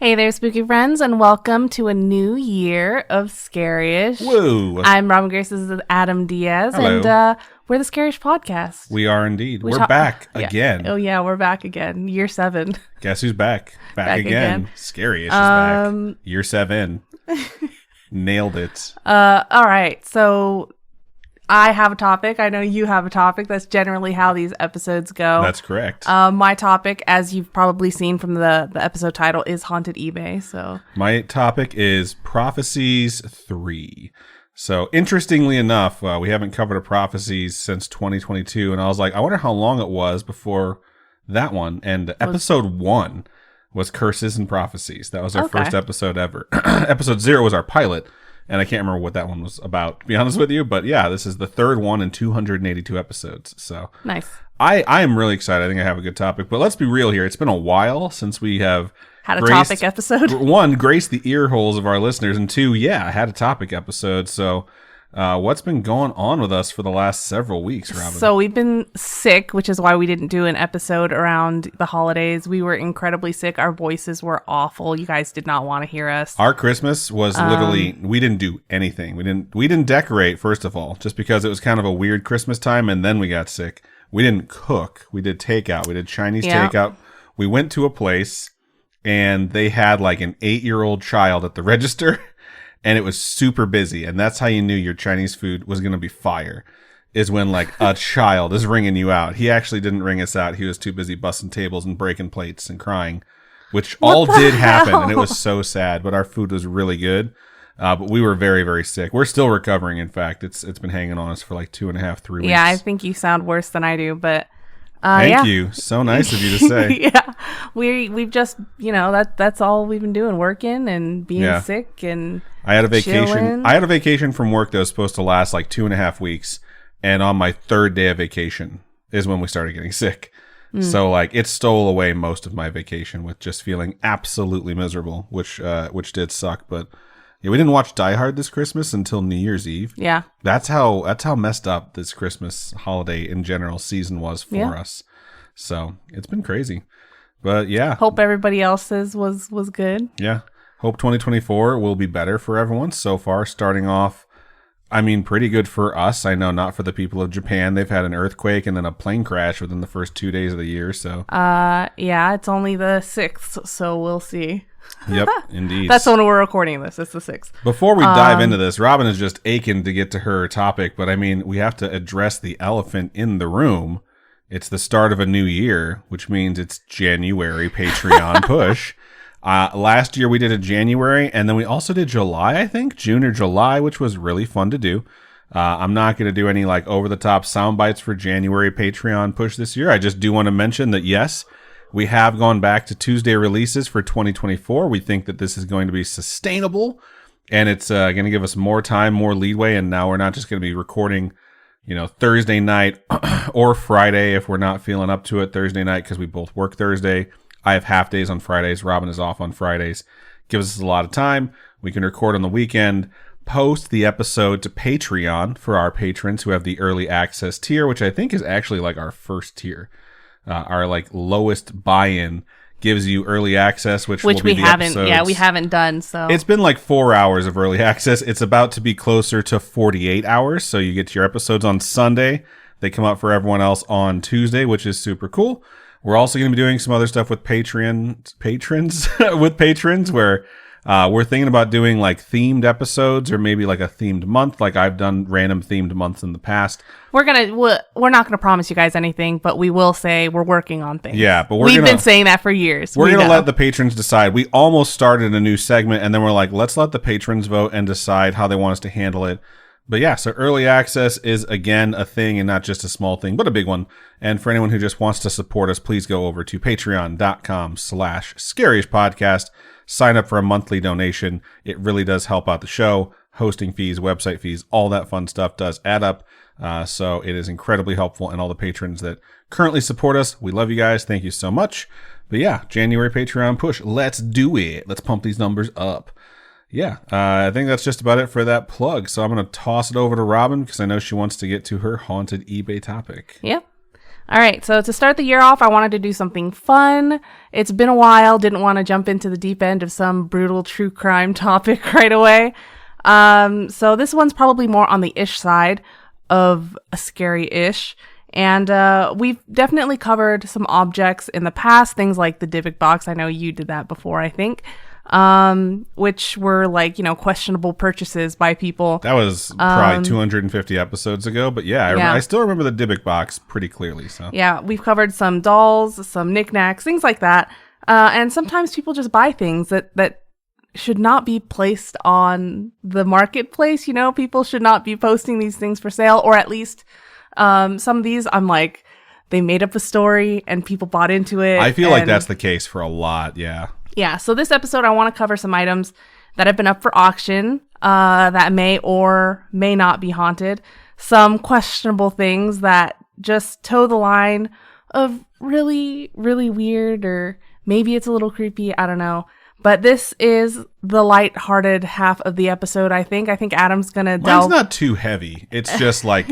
Hey there, spooky friends, and welcome to a new year of Scaryish. Woo! I'm Robin Grace. This is Adam Diaz, Hello. And we're the Scaryish podcast. We are indeed. We're back Yeah. again. Oh yeah, we're back again. Year 7. Guess who's back? Back again. Scaryish is back. Year 7. Nailed it. All right, so I have a topic. I know you have a topic. That's generally how these episodes go. That's correct. My topic, as you've probably seen from the episode title, is Haunted eBay. So My topic is Prophecies III. So interestingly enough, we haven't covered a Prophecies since 2022, and I was like, I wonder how long it was before that one. And episode 1 was Curses and Prophecies. That was our first episode ever. Episode 0 was our pilot. And I can't remember what that one was about, to be honest with you. But yeah, this is the third one in 282 episodes. So nice. I am really excited. I think I have a good topic. But let's be real here. It's been a while since we have had a topic episode. 1, graced the ear holes of our listeners. And 2, I had a topic episode. So what's been going on with us for the last several weeks, Robin? So we've been sick, which is why we didn't do an episode around the holidays. We were incredibly sick. Our voices were awful. You guys did not want to hear us. Our Christmas was literally, we didn't do anything. We didn't decorate, first of all, just because it was kind of a weird Christmas time, and then we got sick. We didn't cook. We did takeout. We did Chinese takeout. We went to a place, and they had like an 8-year-old child at the register. And it was super busy. And that's how you knew your Chinese food was going to be fire, is when like a child is ringing you out. He actually didn't ring us out. He was too busy busting tables and breaking plates and crying, which all did happen. And it was so sad. But our food was really good. But we were very, very sick. We're still recovering. In fact, it's been hanging on us for like 2.5, 3 weeks. Yeah, I think you sound worse than I do. But Thank you. So nice of you to say. Yeah, we've just that's all we've been doing, working and being sick and. I had a vacation. Chilling. I had a vacation from work that was supposed to last like 2.5 weeks, and on my 3rd day of vacation is when we started getting sick. So like it stole away most of my vacation with just feeling absolutely miserable, which did suck. But yeah, we didn't watch Die Hard this Christmas until New Year's Eve. Yeah, that's how messed up this Christmas holiday in general season was for us. So it's been crazy, but yeah. Hope everybody else's was good. Yeah. Hope 2024 will be better for everyone. So far, starting off, I mean, pretty good for us. I know not for the people of Japan. They've had an earthquake and then a plane crash within the first 2 days of the year. So, yeah, it's only the 6th, so we'll see. Yep, indeed. That's when we're recording this. It's the 6th. Before we dive into this, Robin is just aching to get to her topic, but I mean, we have to address the elephant in the room. It's the start of a new year, which means it's January Patreon push. Last year we did a January, and then we also did July, I think, June or July, which was really fun to do. I'm not going to do any like over the top sound bites for January Patreon push this year. I just do want to mention that yes, we have gone back to Tuesday releases for 2024. We think that this is going to be sustainable, and it's going to give us more time, more leadway. And now we're not just going to be recording, Thursday night or Friday if we're not feeling up to it. Thursday night because we both work Thursday. I have half days on Fridays. Robin is off on Fridays. Gives us a lot of time. We can record on the weekend, post the episode to Patreon for our patrons who have the early access tier, which I think is actually like our first tier. Our like lowest buy-in gives you early access, which will be we the haven't. episodes. Yeah, we haven't done. So it's been like 4 hours of early access. It's about to be closer to 48 hours. So you get your episodes on Sunday. They come out for everyone else on Tuesday, which is super cool. We're also going to be doing some other stuff with patrons where we're thinking about doing like themed episodes or maybe like a themed month. Like I've done random themed months in the past. We're not gonna promise you guys anything, but we will say we're working on things. Yeah, but we've been saying that for years. We're gonna let the patrons decide. We almost started a new segment, and then we're like, let's let the patrons vote and decide how they want us to handle it. But yeah, so early access is, again, a thing and not just a small thing, but a big one. And for anyone who just wants to support us, please go over to patreon.com/scaryishpodcast. Sign up for a monthly donation. It really does help out the show. Hosting fees, website fees, all that fun stuff does add up. So it is incredibly helpful. And all the patrons that currently support us, we love you guys. Thank you so much. But yeah, January Patreon push. Let's do it. Let's pump these numbers up. Yeah, I think that's just about it for that plug. So I'm going to toss it over to Robin because I know she wants to get to her haunted eBay topic. Yep. All right, so to start the year off, I wanted to do something fun. It's been a while, didn't want to jump into the deep end of some brutal true crime topic right away. So this one's probably more on the ish side of a scary-ish. And we've definitely covered some objects in the past, things like the Dybbuk box. I know you did that before, I think. Which were like, questionable purchases by people. That was probably 250 episodes ago, but I still remember the Dybbuk box pretty clearly. So yeah, we've covered some dolls, some knickknacks, things like that. And sometimes people just buy things that should not be placed on the marketplace. People should not be posting these things for sale, or at least some of these, I'm like, they made up a story and people bought into it. I feel like that's the case for a lot. Yeah. Yeah, so this episode, I want to cover some items that have been up for auction that may or may not be haunted. Some questionable things that just toe the line of really, really weird, or maybe it's a little creepy. I don't know. But this is the lighthearted half of the episode, I think. I think Adam's going to delve. Mine's not too heavy. It's just like,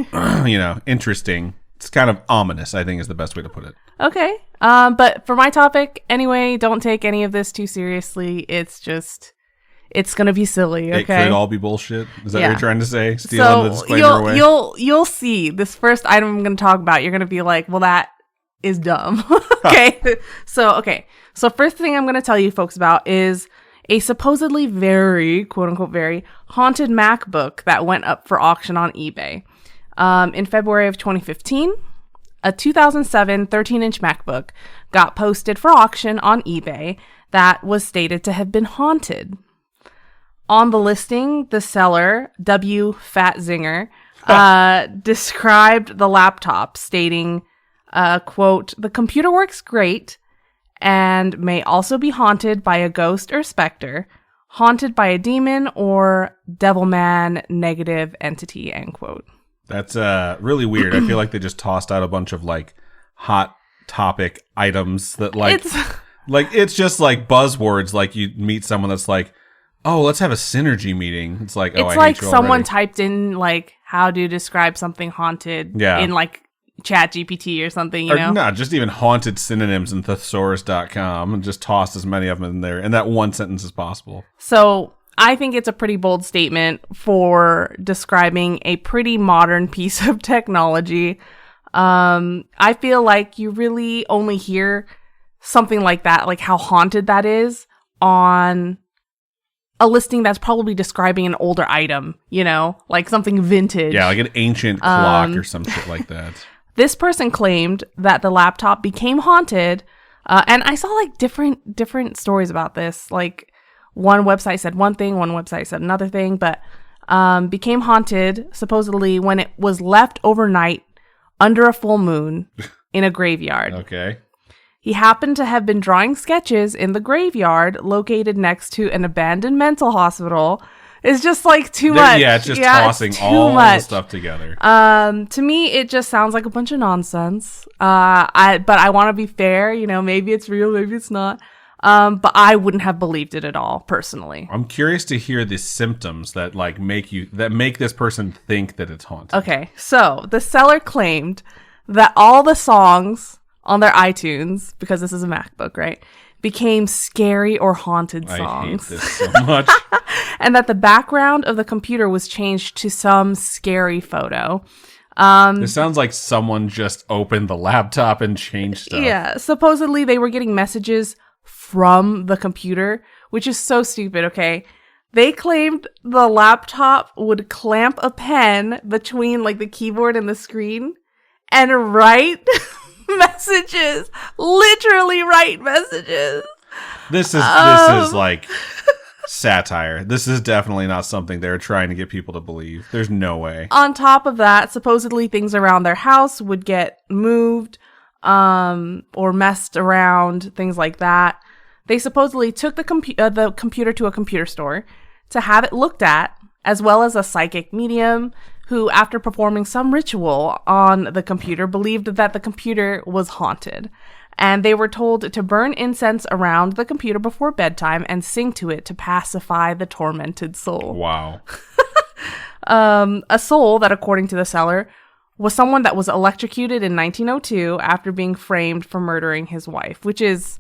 interesting. It's kind of ominous, I think is the best way to put it. Okay. But for my topic, anyway, don't take any of this too seriously. It's going to be silly, okay? It could all be bullshit. Is that what you're trying to say? Stealing the disclaimer away? You'll see. This first item I'm going to talk about, you're going to be like, well, that is dumb. Okay. So first thing I'm going to tell you folks about is a supposedly very, quote unquote, very haunted MacBook that went up for auction on eBay. In February of 2015, a 2007 13-inch MacBook got posted for auction on eBay that was stated to have been haunted. On the listing, the seller, W. Fat Zinger, described the laptop, stating, quote, "The computer works great and may also be haunted by a ghost or specter, haunted by a demon or devilman negative entity," end quote. That's really weird. I feel like they just tossed out a bunch of like hot topic items that it's just like buzzwords. Like you meet someone that's like, "Oh, let's have a synergy meeting." It's like, it's like someone typed in like how to describe something haunted in like Chat GPT or something, you know? No, just even haunted synonyms in thesaurus.com and just tossed as many of them in there in that one sentence as possible. So I think it's a pretty bold statement for describing a pretty modern piece of technology. I feel like you really only hear something like that, like how haunted that is, on a listing that's probably describing an older item, like something vintage. Yeah, like an ancient clock or some shit like that. This person claimed that the laptop became haunted, and I saw like different stories about this. Like, one website said one thing, one website said another thing, but became haunted supposedly when it was left overnight under a full moon in a graveyard. Okay. He happened to have been drawing sketches in the graveyard located next to an abandoned mental hospital. It's just like too much. Yeah, it's just tossing all the stuff together. To me, it just sounds like a bunch of nonsense. But I want to be fair. Maybe it's real, maybe it's not. But I wouldn't have believed it at all, personally. I'm curious to hear the symptoms that make this person think that it's haunted. Okay, so the seller claimed that all the songs on their iTunes, because this is a MacBook, right, became scary or haunted songs. I hate this so much. And that the background of the computer was changed to some scary photo. It sounds like someone just opened the laptop and changed stuff. Yeah, supposedly they were getting messages from the computer, which is so stupid, okay? They claimed the laptop would clamp a pen between like the keyboard and the screen and write messages. Literally write messages. This is like satire. This is definitely not something they're trying to get people to believe. There's no way. On top of that, supposedly things around their house would get moved or messed around, things like that. They supposedly took the computer to a computer store to have it looked at, as well as a psychic medium who, after performing some ritual on the computer, believed that the computer was haunted. And they were told to burn incense around the computer before bedtime and sing to it to pacify the tormented soul. Wow. A soul that, according to the seller, was someone that was electrocuted in 1902 after being framed for murdering his wife, which is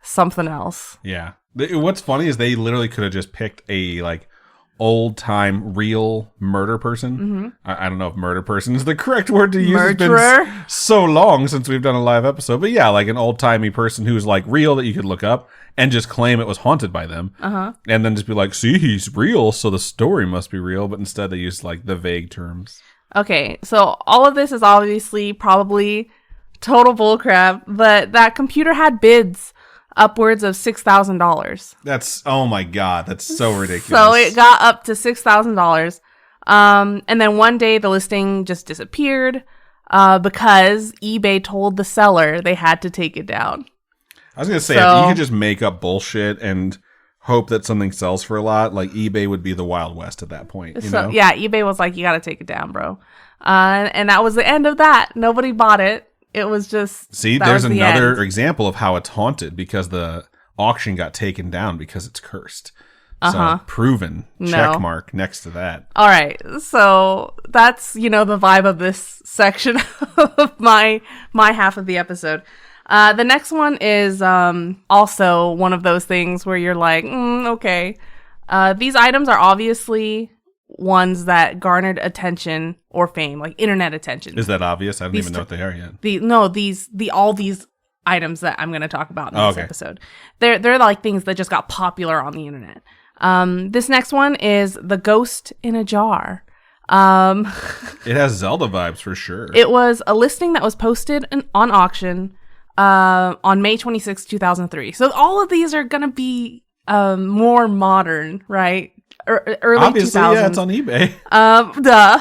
something else. Yeah. What's funny is they literally could have just picked a like old time real murder person. Mm-hmm. I don't know if murder person is the correct word to use. Murderer. It's been so long since we've done a live episode, but yeah, like an old timey person who's like real that you could look up and just claim it was haunted by them, and then just be like, "See, he's real, so the story must be real." But instead, they use like the vague terms. Okay, so all of this is obviously probably total bullcrap, but that computer had bids upwards of $6,000. That's, oh my God, that's so ridiculous. So it got up to $6,000. And then one day the listing just disappeared because eBay told the seller they had to take it down. I was going to say, if you could just make up bullshit and hope that something sells for a lot, like eBay would be the Wild West at that point. You know? Yeah, eBay was like, you got to take it down, bro. And that was the end of that. Nobody bought it. It was just... See, there's another example of how it's haunted because the auction got taken down because it's cursed. So, proven. Check mark next to that. All right. So, that's, the vibe of this section of my half of the episode. The next one is also one of those things where you're like, okay. These items are obviously ones that garnered attention or fame, like internet attention. Is that obvious? I don't even know what they are yet. All these items that I'm going to talk about in this episode. They're like things that just got popular on the internet. This next one is the ghost in a jar. It has Zelda vibes for sure. It was a listing that was posted on auction on May 26, 2003. So all of these are going to be more modern, right? Early Obviously, 2000s. Yeah, it's on eBay. Duh.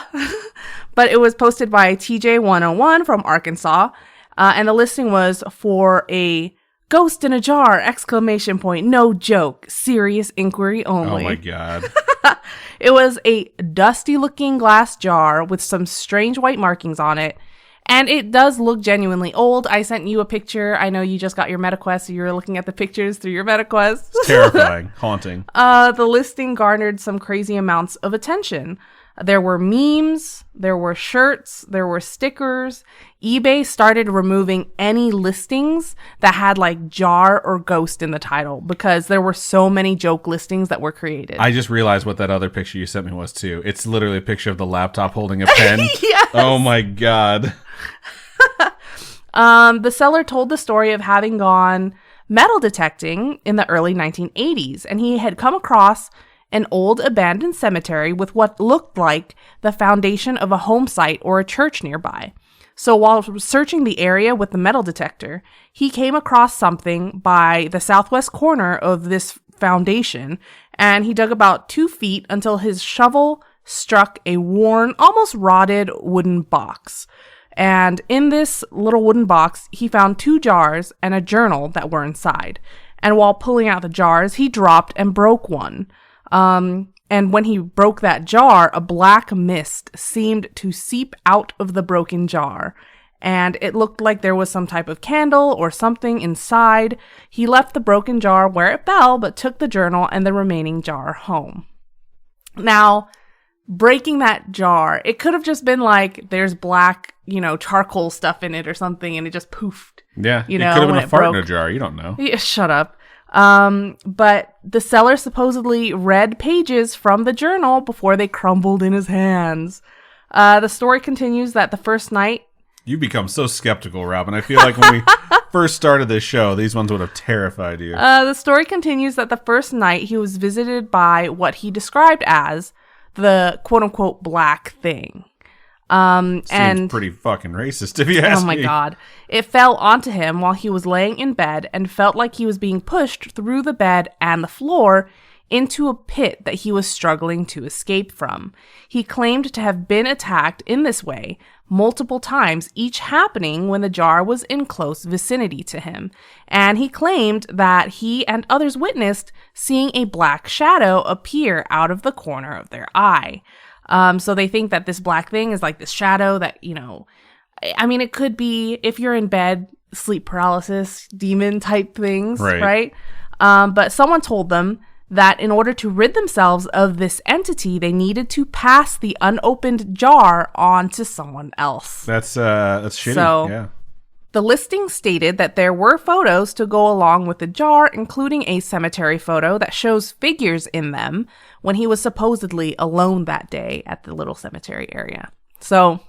But it was posted by TJ101 from Arkansas. And the listing was for a ghost in a jar, ! No joke. Serious inquiry only. Oh my God. It was a dusty looking glass jar with some strange white markings on it. And it does look genuinely old. I sent you a picture. I know you just got your MetaQuest, so you were looking at the pictures through your MetaQuest. It's terrifying. Haunting. The listing garnered some crazy amounts of attention. There were memes, there were shirts, there were stickers. eBay started removing any listings that had like jar or ghost in the title because there were so many joke listings that were created. I just realized what that other picture you sent me was too. It's literally a picture of the laptop holding a pen. Yes! Oh my God. The seller told the story of having gone metal detecting in the early 1980s, and he had come across an old abandoned cemetery with what looked like the foundation of a home site or a church nearby. So while searching the area with the metal detector, he came across something by the southwest corner of this foundation, and he dug about 2 feet until his shovel struck a worn, almost rotted wooden box. And in this little wooden box, he found 2 jars and a journal that were inside. And while pulling out the jars, he dropped and broke one. And when he broke that jar, a black mist seemed to seep out of the broken jar. And it looked like there was some type of candle or something inside. He left the broken jar where it fell, but took the journal and the remaining jar home. Now, breaking that jar, it could have just been like there's black, charcoal stuff in it or something, and it just poofed. Yeah, it could have been a fart in a jar. You don't know. Yeah, shut up. But the seller supposedly read pages from the journal before they crumbled in his hands. The story continues that the first night... You become so skeptical, Robin. I feel like when we first started this show, these ones would have terrified you. The story continues that the first night he was visited by what he described as the quote-unquote black thing. Seems pretty fucking racist, if you ask me. Oh my God. It fell onto him while he was laying in bed and felt like he was being pushed through the bed and the floor into a pit that he was struggling to escape from. He claimed to have been attacked in this way multiple times, each happening when the jar was in close vicinity to him. And he claimed that he and others witnessed seeing a black shadow appear out of the corner of their eye. So they think that this black thing is like this shadow that, it could be if you're in bed, sleep paralysis, demon type things, right? But someone told them that in order to rid themselves of this entity, they needed to pass the unopened jar on to someone else. That's shitty. So, yeah. The listing stated that there were photos to go along with the jar, including a cemetery photo that shows figures in them when he was supposedly alone that day at the little cemetery area. So,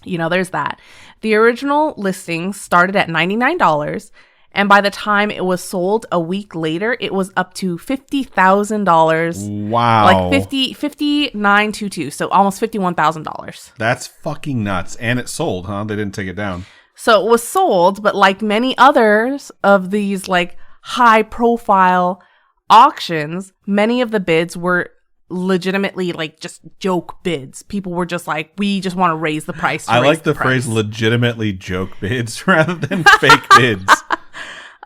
there's that. The original listing started at $99, and by the time it was sold a week later, it was up to $50,000. Wow. Like $59,222, so almost $51,000. That's fucking nuts. And it sold, huh? They didn't take it down. So it was sold, but like many others of these like high profile auctions, many of the bids were legitimately like just joke bids. People were just like, we just want to raise the price. I like the phrase legitimately joke bids rather than fake bids.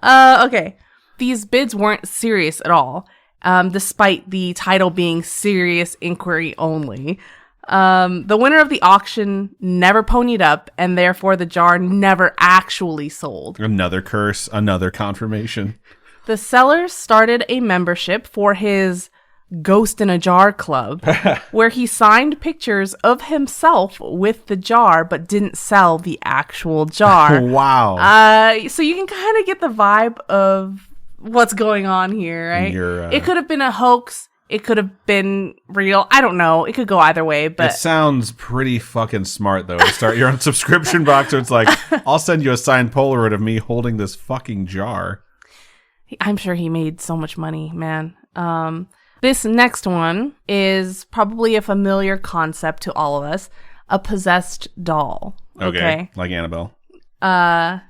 Okay. These bids weren't serious at all, despite the title being Serious Inquiry Only. The winner of the auction never ponied up, and therefore the jar never actually sold. Another curse, another confirmation. The seller started a membership for his Ghost in a Jar Club, where he signed pictures of himself with the jar, but didn't sell the actual jar. Wow. So you can kind of get the vibe of what's going on here, right? It could have been a hoax. It could have been real. I don't know. It could go either way, but... It sounds pretty fucking smart, though, to start your own subscription box where it's like, I'll send you a signed Polaroid of me holding this fucking jar. I'm sure he made so much money, man. This next one is probably a familiar concept to all of us. A possessed doll. Okay. Like Annabelle.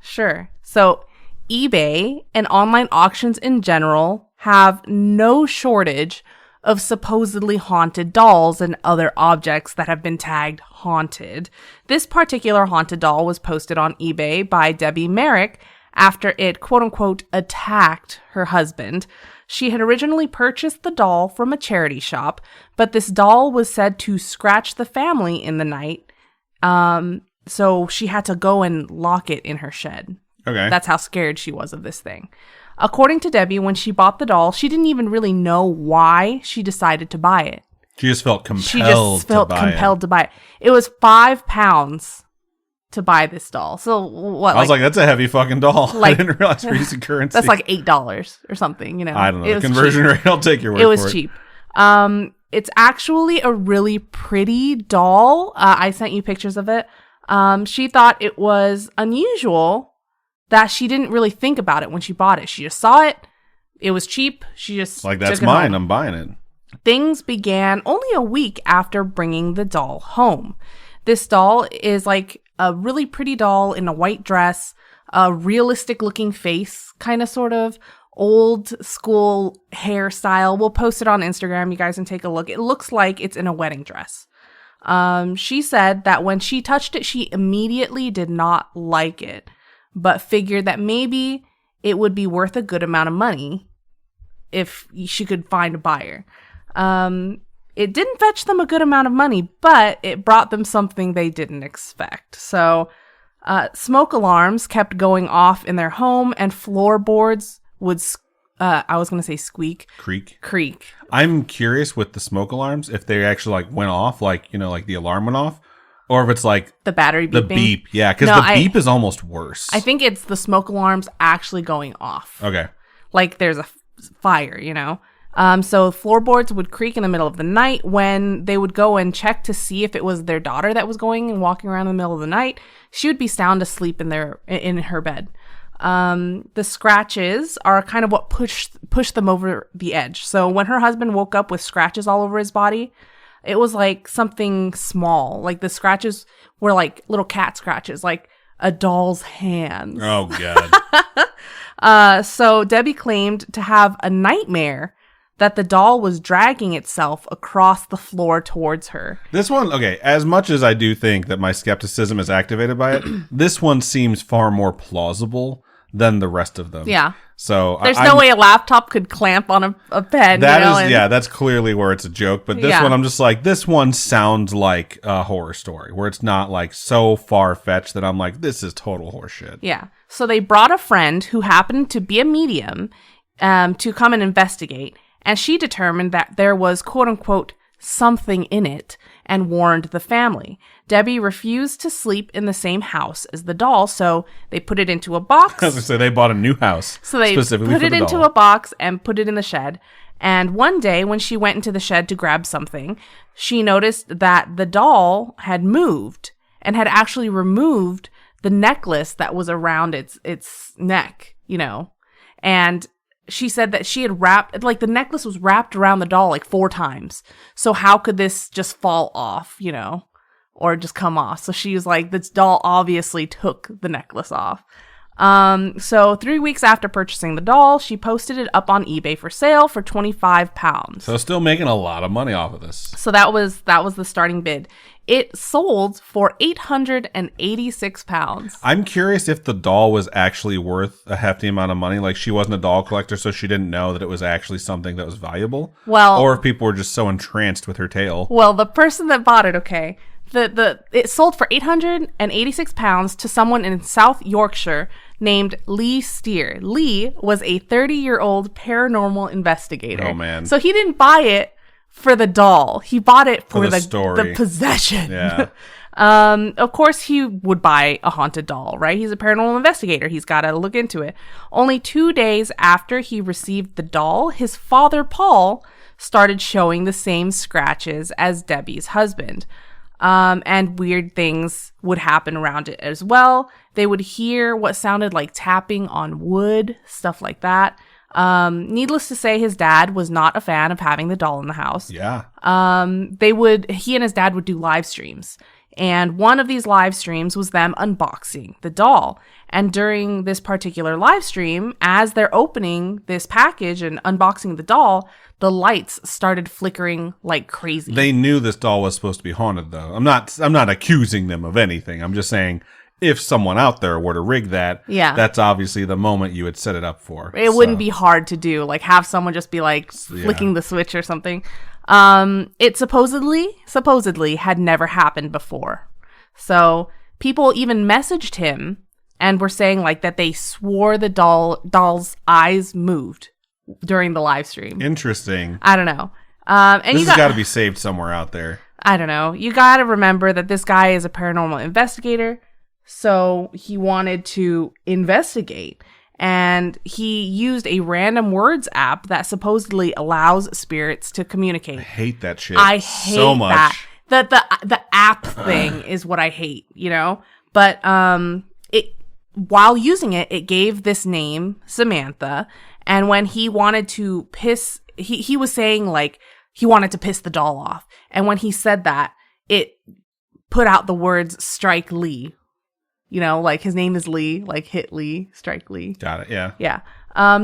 Sure. So eBay and online auctions in general have no shortage of supposedly haunted dolls and other objects that have been tagged haunted. This particular haunted doll was posted on eBay by Debbie Merrick after it, quote-unquote, attacked her husband. She had originally purchased the doll from a charity shop, but this doll was said to scratch the family in the night, so she had to go and lock it in her shed. Okay. That's how scared she was of this thing. According to Debbie, when she bought the doll, she didn't even really know why she decided to buy it. She just felt compelled to buy it. It was £5 to buy this doll. So what? I was like, that's a heavy fucking doll. Like, I didn't realize we're using currency. That's like $8 or something, I don't know. The conversion rate, I'll take your word for it. It was cheap. It's actually a really pretty doll. I sent you pictures of it. She thought it was unusual that she didn't really think about it when she bought it. She just saw it. It was cheap. She just like, that's mine. I'm buying it. Things began only a week after bringing the doll home. This doll is like a really pretty doll in a white dress, a realistic looking face, kind of sort of old school hairstyle. We'll post it on Instagram. You guys can take a look. It looks like it's in a wedding dress. She said that when she touched it, she immediately did not like it, but figured that maybe it would be worth a good amount of money if she could find a buyer. It didn't fetch them a good amount of money, but it brought them something they didn't expect. So, smoke alarms kept going off in their home, and floorboards would, I was going to say squeak. Creak. I'm curious with the smoke alarms, if they actually like went off, like, like the alarm went off, or if it's like the battery beeping. The beep. Yeah, because the beep is almost worse. I think it's the smoke alarms actually going off. Okay. Like there's a fire, So floorboards would creak in the middle of the night. When they would go and check to see if it was their daughter that was going and walking around in the middle of the night, she would be sound asleep in her bed. The scratches are kind of what pushed them over the edge. So when her husband woke up with scratches all over his body, it was like something small. Like the scratches were like little cat scratches, like a doll's hands. Oh, God. So Debbie claimed to have a nightmare that the doll was dragging itself across the floor towards her. This one, okay, as much as I do think that my skepticism is activated by it, this one seems far more plausible than the rest of them. Yeah. So there's no way a laptop could clamp on a pen. That's clearly where it's a joke. But this one, I'm just like, this one sounds like a horror story where it's not like so far fetched that I'm like, this is total horseshit. Yeah. So they brought a friend who happened to be a medium to come and investigate. and she determined that there was, quote unquote, something in it, and warned the family. Debbie refused to sleep in the same house as the doll, so they put it into a box. I was going to say, they bought a new house. So they put it into a box and put it in the shed. And one day, when she went into the shed to grab something, she noticed that the doll had moved and had actually removed the necklace that was around its neck, And she said that she had wrapped, the necklace was wrapped around the doll 4 times. So how could this just fall off, or just come off? So she was like, this doll obviously took the necklace off. So 3 weeks after purchasing the doll, she posted it up on eBay for sale for £25. So still making a lot of money off of this. So that was the starting bid. It sold for £886. I'm curious if the doll was actually worth a hefty amount of money. Like, she wasn't a doll collector, so she didn't know that it was actually something that was valuable. Well, or if people were just so entranced with her tale. Well, the person that bought it, okay, it sold for £886 to someone in South Yorkshire named Lee Steer. Lee was a 30-year-old paranormal investigator. Oh, man. So he didn't buy it for the doll. He bought it for the story. The possession. Yeah. Of course, he would buy a haunted doll, right? He's a paranormal investigator. He's got to look into it. Only 2 days after he received the doll, his father, Paul, started showing the same scratches as Debbie's husband. And weird things would happen around it as well. They would hear what sounded like tapping on wood, stuff like that. Needless to say, his dad was not a fan of having the doll in the house. Yeah. He and his dad would do live streams. And one of these live streams was them unboxing the doll. And during this particular live stream, as they're opening this package and unboxing the doll, the lights started flickering like crazy. They knew this doll was supposed to be haunted, though. I'm not accusing them of anything. I'm just saying, if someone out there were to rig that, that's obviously the moment you would set it up for. It wouldn't be hard to do. Have someone just be flicking the switch or something. It supposedly had never happened before. So people even messaged him and were saying that they swore the doll's eyes moved during the live stream. Interesting. I don't know. And this has got to be saved somewhere out there. I don't know. You got to remember that this guy is a paranormal investigator. So he wanted to investigate. And he used a random words app that supposedly allows spirits to communicate. I hate that shit. I hate so much. That. The app thing is what I hate, But while using it, it gave this name, Samantha. And when he wanted to piss, he was saying he wanted to piss the doll off. And when he said that, it put out the words strike Lee. His name is Lee, hit Lee, strike Lee. Got it, yeah. Yeah.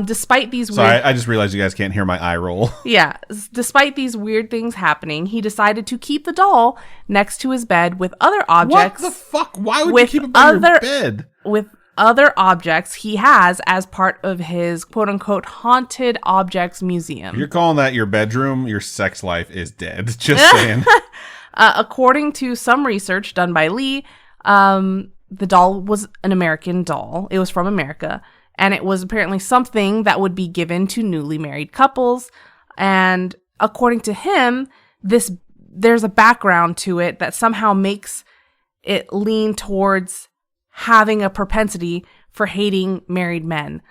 Despite these weird... Sorry, I just realized you guys can't hear my eye roll. Yeah. Despite these weird things happening, he decided to keep the doll next to his bed with other objects. What the fuck? Why would you keep it by your bed? With other objects he has as part of his quote-unquote haunted objects museum. You're calling that your bedroom? Your sex life is dead. Just saying. According to some research done by Lee, the doll was an American doll. It was from America. And it was apparently something that would be given to newly married couples. And according to him, there's a background to it that somehow makes it lean towards having a propensity for hating married men.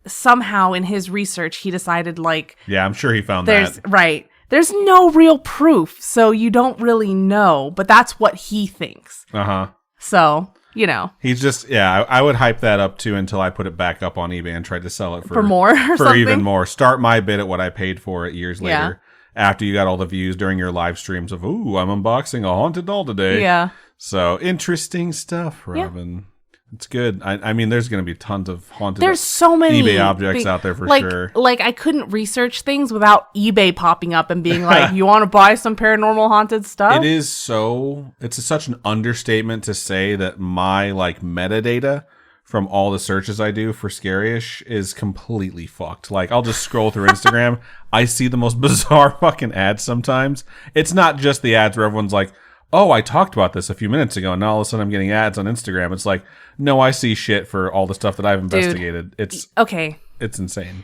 Somehow in his research, he decided yeah, I'm sure he found that. Right. There's no real proof, so you don't really know. But that's what he thinks. Uh-huh. So... He's just, I would hype that up too until I put it back up on eBay and tried to sell it for more or for something? Even more. Start my bid at what I paid for it years later. After you got all the views during your live streams of, ooh, I'm unboxing a haunted doll today. Yeah. So interesting stuff, Robin. Yeah. It's good. I mean, there's going to be tons of haunted There's so many eBay objects out there for sure. I couldn't research things without eBay popping up and being like, you want to buy some paranormal haunted stuff? It's such an understatement to say that my metadata from all the searches I do for Scaryish is completely fucked. I'll just scroll through Instagram. I see the most bizarre fucking ads sometimes. It's not just the ads where everyone's like, oh, I talked about this a few minutes ago, and now all of a sudden I'm getting ads on Instagram. It's no, I see shit for all the stuff that I've investigated. Dude, okay. It's insane.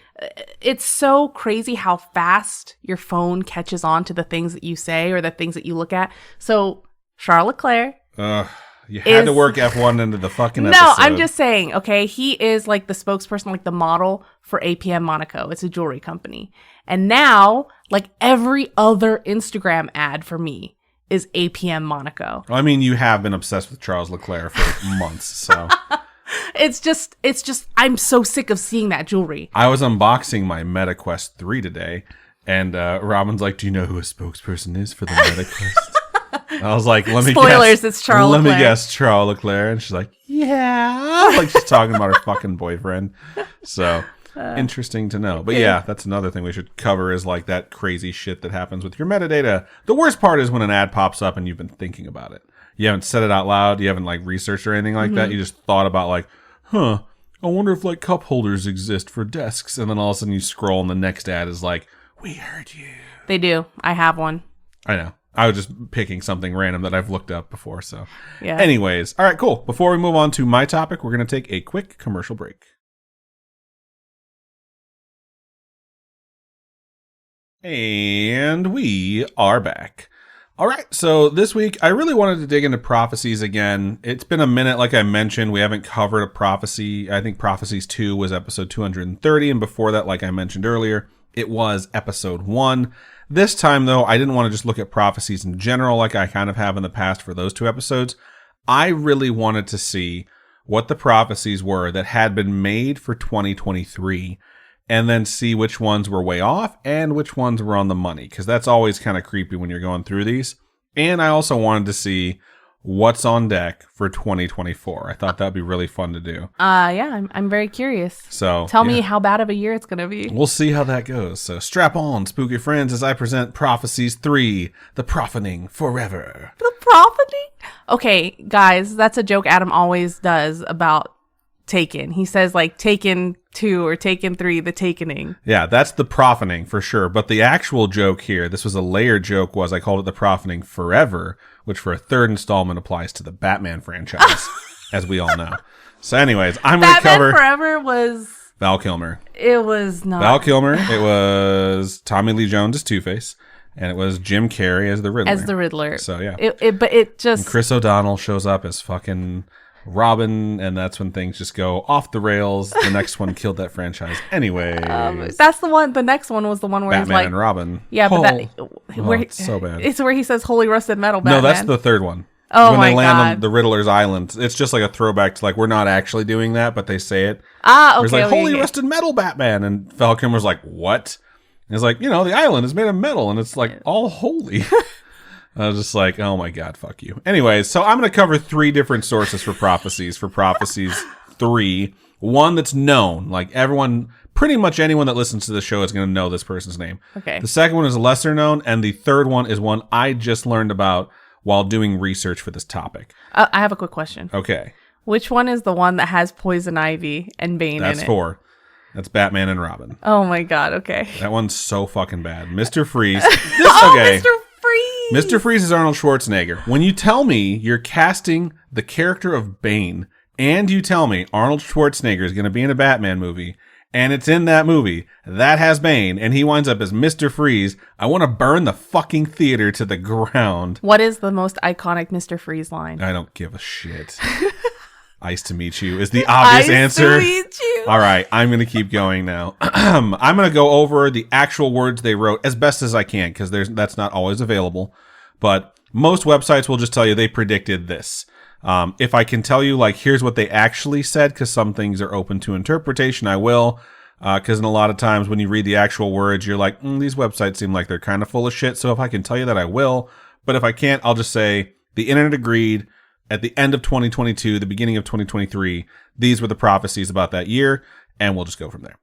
It's so crazy how fast your phone catches on to the things that you say or the things that you look at. So Charles Leclerc. You had to work F1 into the fucking episode. No, I'm just saying, okay, he is like the spokesperson, like the model for APM Monaco. It's a jewelry company. And now, like every other Instagram ad for me is APM Monaco. I mean, you have been obsessed with Charles Leclerc for months, so... It's just, I'm so sick of seeing that jewelry. I was unboxing my MetaQuest 3 today, and Robin's like, do you know who a spokesperson is for the MetaQuest? I was like, let me Spoilers, guess. it's Charles Leclerc. Let me guess, Charles Leclerc. And she's like, yeah. Like she's talking about her fucking boyfriend. So, interesting to know. But yeah, that's another thing we should cover is like that crazy shit that happens with your metadata. The worst part is when an ad pops up and you've been thinking about it. You haven't said it out loud. You haven't like researched or anything like that. You just thought about like, I wonder if like cup holders exist for desks. And then all of a sudden you scroll and the next ad is like, we heard you. They do. I have one. I know. I was just picking something random that I've looked up before. So yeah. Anyways. All right, cool. Before we move on to my topic, we're going to take a quick commercial break. And we are back. All right, so this week, I really wanted to dig into prophecies again. It's been a minute, like I mentioned. We haven't covered a prophecy. I think Prophecies 2 was episode 230, and before that, like I mentioned earlier, it was episode 1. This time, though, I didn't want to just look at prophecies in general like I kind of have in the past for those 2 episodes. I really wanted to see what the prophecies were that had been made for 2023, and then see which ones were way off and which ones were on the money, because that's always kind of creepy when you're going through these. And I also wanted to see what's on deck for 2024. I thought that'd be really fun to do. Yeah, I'm very curious. So tell me how bad of a year it's going to be. We'll see how that goes. So strap on, spooky friends, as I present Prophecies 3, The Profaning Forever. The Profaning? Okay, guys, that's a joke Adam always does about Taken. He says like Taken 2 or Taken 3, the Takening. Yeah, that's the profaning for sure. But the actual joke here, this was a layered joke, was I called it the Profaning Forever, which for a 3rd installment applies to the Batman franchise, as we all know. So anyways, I'm going to cover... Batman Forever was... Val Kilmer. It was not... Val Kilmer. It was Tommy Lee Jones as Two-Face. And it was Jim Carrey as the Riddler. As the Riddler. So yeah. But it just... And Chris O'Donnell shows up as fucking... Robin, and that's when things just go off the rails. The next one killed that franchise. Anyway, that's the one. The next one was the one where Batman he's like, and Robin. Yeah, but where it's so bad. It's where he says "Holy Rusted Metal." Batman. No, that's the 3rd one. Oh when my they land God. on the Riddler's island, it's just like a throwback to like we're not actually doing that, but they say it. Okay. It's like Holy Rusted Metal Batman, and Val Kilmer's like, what? And it's like, the island is made of metal, and it's like all holy. I was just like, oh my God, fuck you. Anyways, so I'm going to cover 3 different sources for Prophecies 3. One that's known, like everyone, pretty much anyone that listens to the show is going to know this person's name. Okay. The second one is lesser known, and the third one is one I just learned about while doing research for this topic. I have a quick question. Okay. Which one is the one that has Poison Ivy and Bane in it? That's 4. That's Batman and Robin. Oh my God, okay. That one's so fucking bad. Mr. Freeze. Mr. Freeze! Mr. Freeze is Arnold Schwarzenegger. When you tell me you're casting the character of Bane, and you tell me Arnold Schwarzenegger is going to be in a Batman movie, and it's in that movie that has Bane, and he winds up as Mr. Freeze, I want to burn the fucking theater to the ground. What is the most iconic Mr. Freeze line? I don't give a shit. Ice to meet you is the obvious answer. Ice to meet you. All right, I'm going to keep going now. I'm going to go over the actual words they wrote as best as I can, because that's not always available. But most websites will just tell you they predicted this. If I can tell you, like, here's what they actually said, because some things are open to interpretation, I will. Because in a lot of times when you read the actual words, you're like, these websites seem like they're kind of full of shit. So if I can tell you that, I will. But if I can't, I'll just say the internet agreed. At the end of 2022, the beginning of 2023, these were the prophecies about that year, and we'll just go from there.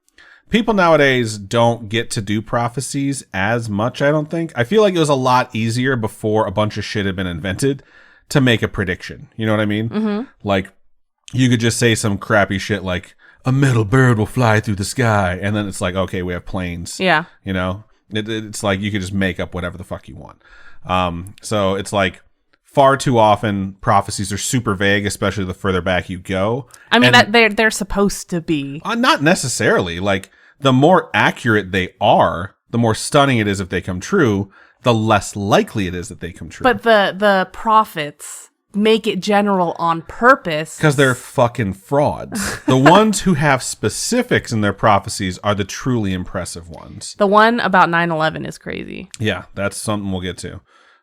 People nowadays don't get to do prophecies as much, I don't think. I feel like it was a lot easier before a bunch of shit had been invented to make a prediction. You know what I mean? Mm-hmm. Like, you could just say some crappy shit like, a metal bird will fly through the sky, and then it's like, okay, we have planes. Yeah. You know? It's like you could just make up whatever the fuck you want. So it's like, far too often prophecies are super vague, especially the further back you go. I mean, they're supposed to be. Not necessarily. Like, the more accurate they are, the more stunning it is if they come true, the less likely it is that they come true. But the prophets make it general on purpose. Because they're fucking frauds. The ones who have specifics in their prophecies are the truly impressive ones. The one about 9/11 is crazy. Yeah, that's something we'll get to.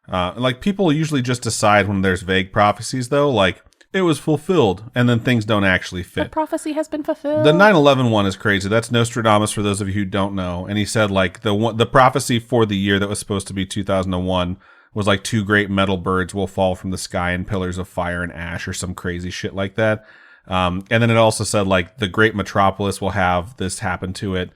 Like, people usually just decide when there's vague prophecies, though, like, it was fulfilled, and then things don't actually fit. The prophecy has been fulfilled. The 9/11 one is crazy. That's Nostradamus, for those of you who don't know. And he said, like, the prophecy for the year that was supposed to be 2001 was like 2 great metal birds will fall from the sky in pillars of fire and ash or some crazy shit like that. And then it also said, like, the great metropolis will have this happen to it,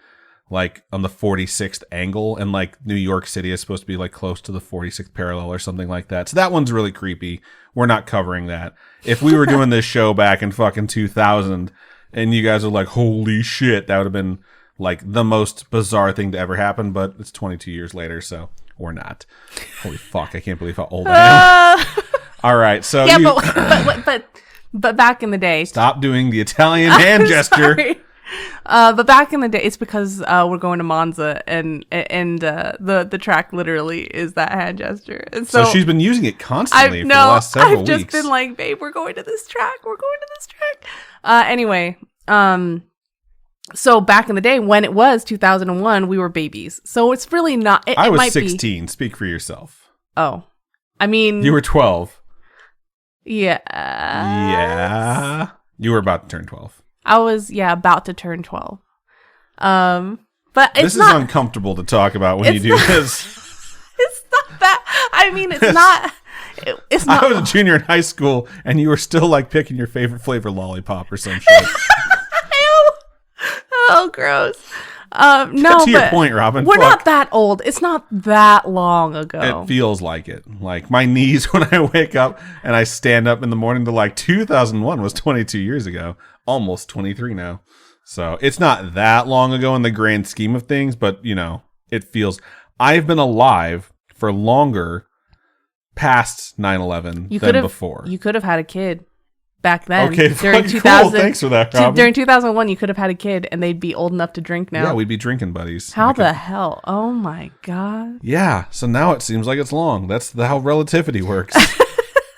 like, on the 46th angle. And, like, New York City is supposed to be, like, close to the 46th parallel or something like that. So that one's really creepy. We're not covering that. If we were doing this show back in fucking 2000 and you guys are like, holy shit, that would have been, like, the most bizarre thing to ever happen. But it's 22 years later, so... Or not. Holy fuck, I can't believe how old I am. All right, so yeah, but back in the day. Stop doing the Italian hand gesture. Sorry. But back in the day, it's because we're going to Monza, and the track literally is that hand gesture. And so she's been using it constantly for the last several weeks. I've just been like, babe, we're going to this track. We're going to this track. Anyway, so back in the day, when it was 2001, we were babies. So it's really not. I was 16. Speak for yourself. Oh, I mean, you were 12. Yeah. Yeah. You were about to turn 12. I was about to turn 12. But this is uncomfortable to talk about when you do this. It's not that. I mean, it's not. It's not. I was a junior in high school, and you were still like picking your favorite flavor lollipop or some shit. Oh, gross. No, Get to your point, Robin. We're not that old. It's not that long ago. It feels like it. Like, my knees when I wake up and I stand up in the morning to, like, 2001 was 22 years ago. Almost 23 now. So it's not that long ago in the grand scheme of things, but, you know, it feels... I've been alive for longer past 9/11 than before. You could have had a kid. Back then, okay, during 2000, cool. Thanks for that, Robin. During 2001, you could have had a kid, and they'd be old enough to drink now. Yeah, we'd be drinking buddies. How the hell? Oh my god. Yeah, so now it seems like it's long. That's how relativity works.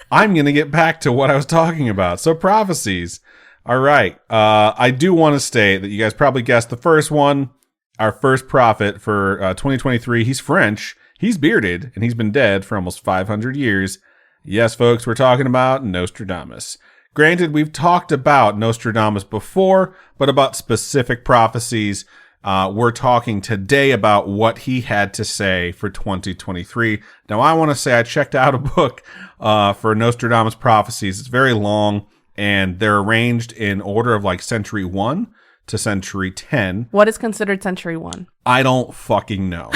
I'm gonna get back to what I was talking about. So prophecies. All right. I do want to state that you guys probably guessed the first one. Our first prophet for 2023. He's French. He's bearded, and he's been dead for almost 500 years. Yes, folks, we're talking about Nostradamus. Granted, we've talked about Nostradamus before, but about specific prophecies. We're talking today about what he had to say for 2023. Now, I want to say I checked out a book for Nostradamus prophecies. It's very long, and they're arranged in order of like century 1 to century 10. What is considered century 1? I don't fucking know.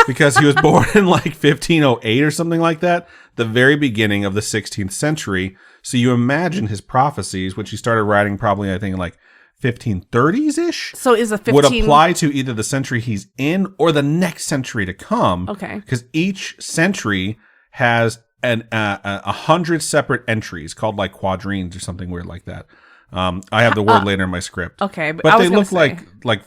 Because he was born in like 1508 or something like that, the very beginning of the 16th century. So you imagine his prophecies, which he started writing probably, I think, in like 1530s-ish. So is a 15... would apply to either the century he's in or the next century to come. Okay. Because each century has 100 separate entries called like quadrines or something weird like that. I have the word later in my script. Okay, but they look like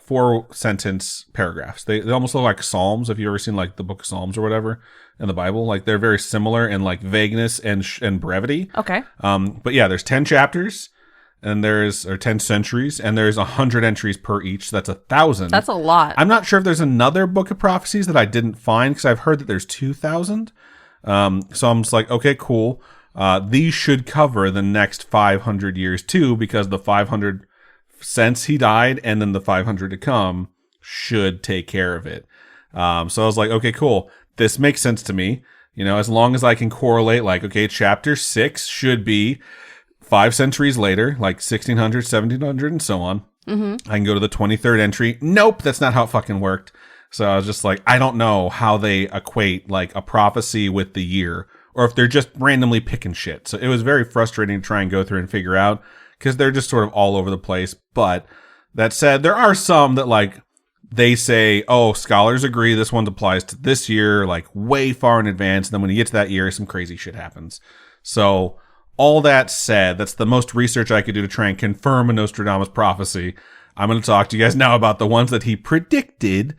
four sentence paragraphs. They almost look like Psalms. Have you ever seen like the book of Psalms or whatever in the Bible? Like they're very similar in like vagueness and brevity. Okay. But yeah, there's 10 chapters and or 10 centuries and there's 100 entries per each. So that's 1,000. That's a lot. I'm not sure if there's another book of prophecies that I didn't find because I've heard that there's 2,000. So I'm just like, okay, cool. These should cover the next 500 years too, because the 500 since he died and then the 500 to come should take care of it. So I was like, okay, cool. This makes sense to me. You know, as long as I can correlate, like, okay, chapter 6 should be 5 centuries later, like 1600, 1700, and so on. Mm-hmm. I can go to the 23rd entry. Nope, that's not how it fucking worked. So I was just like, I don't know how they equate like a prophecy with the year or if they're just randomly picking shit. So it was very frustrating to try and go through and figure out because they're just sort of all over the place. But that said, there are some that like they say, oh, scholars agree this one applies to this year, like way far in advance. And then when you get to that year, some crazy shit happens. So all that said, that's the most research I could do to try and confirm a Nostradamus prophecy. I'm going to talk to you guys now about the ones that he predicted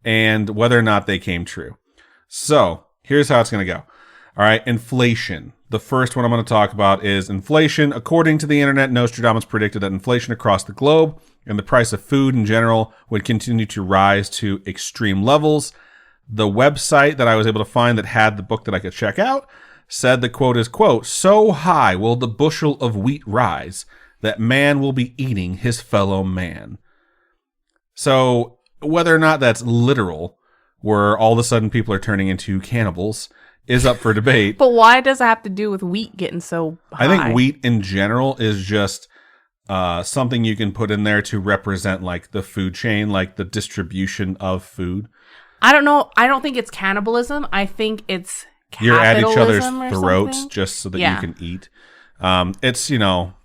and whether or not they came true. So here's how it's going to go. All right, inflation. The first one I'm going to talk about is inflation. According to the internet, Nostradamus predicted that inflation across the globe and the price of food in general would continue to rise to extreme levels. The website that I was able to find that had the book that I could check out said the quote is, quote, so high will the bushel of wheat rise that man will be eating his fellow man. So whether or not that's literal, where all of a sudden people are turning into cannibals, is up for debate. But why does it have to do with wheat getting so high? I think wheat in general is just something you can put in there to represent like the food chain, like the distribution of food. I don't know. I don't think it's cannibalism. I think it's you're at each other's capitalism throats just so that you can eat. It's,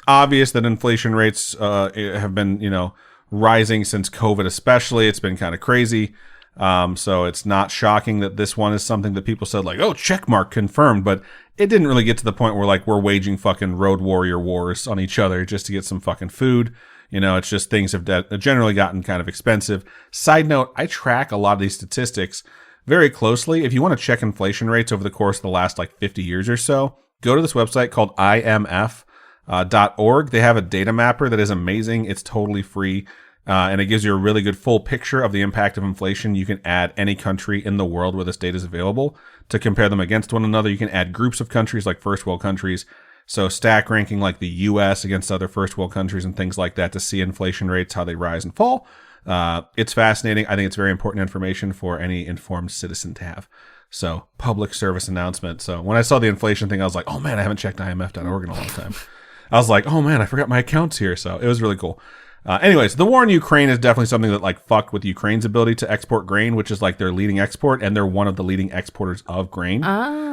obvious that inflation rates have been, rising since COVID especially. It's been kind of crazy. So it's not shocking that this one is something that people said like, oh, check mark confirmed. But it didn't really get to the point where like we're waging fucking road warrior wars on each other just to get some fucking food. It's just things have generally gotten kind of expensive. Side note, I track a lot of these statistics very closely. If you want to check inflation rates over the course of the last like 50 years or so, go to this website called imf.org. They have a data mapper that is amazing. It's totally free. And it gives you a really good full picture of the impact of inflation. You can add any country in the world where this data is available to compare them against one another. You can add groups of countries like first world countries. So stack ranking like the US against other first world countries and things like that to see inflation rates, how they rise and fall. It's fascinating. I think it's very important information for any informed citizen to have. So public service announcement. So when I saw the inflation thing, I was like, oh man, I haven't checked imf.org in a long time. I was like, oh man, I forgot my accounts here. So it was really cool. Anyways, the war in Ukraine is definitely something that like fucked with Ukraine's ability to export grain, which is like their leading export, and they're one of the leading exporters of grain.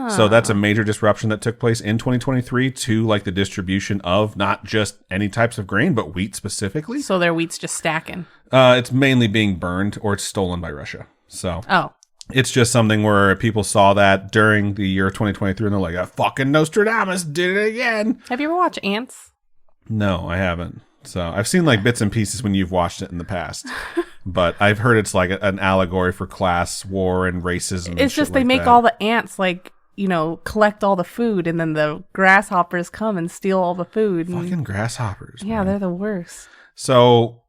So that's a major disruption that took place in 2023 to like the distribution of not just any types of grain, but wheat specifically. So their wheat's just stacking. It's mainly being burned or it's stolen by Russia. So it's just something where people saw that during the year 2023 and they're like, fucking Nostradamus did it again. Have you ever watched Ants? No, I haven't. So I've seen like bits and pieces when you've watched it in the past, but I've heard it's like an allegory for class war and racism. It's just they make all the ants like, collect all the food, and then the grasshoppers come and steal all the food. Fucking grasshoppers. Yeah, man. They're the worst. So,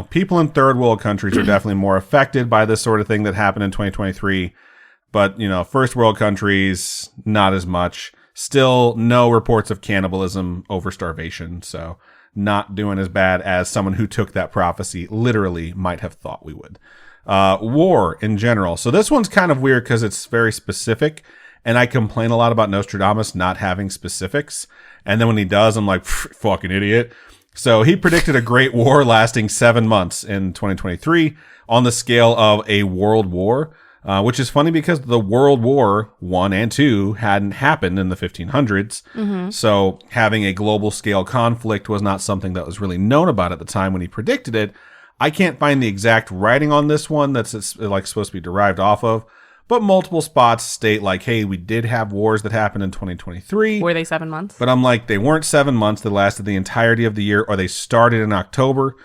people in third world countries are definitely more affected by this sort of thing that happened in 2023. But, first world countries, not as much. Still no reports of cannibalism over starvation. So not doing as bad as someone who took that prophecy literally might have thought we would. War in general. So this one's kind of weird because it's very specific, and I complain a lot about Nostradamus not having specifics. And then when he does, I'm like, fucking idiot. So he predicted a great war lasting 7 months in 2023 on the scale of a world war. Which is funny because the World War I and II hadn't happened in the 1500s. Mm-hmm. So having a global scale conflict was not something that was really known about at the time when he predicted it. I can't find the exact writing on this one that's like supposed to be derived off of, but multiple spots state like, hey, we did have wars that happened in 2023. Were they 7 months? But I'm like, they weren't 7 months. They lasted the entirety of the year, or they started in October.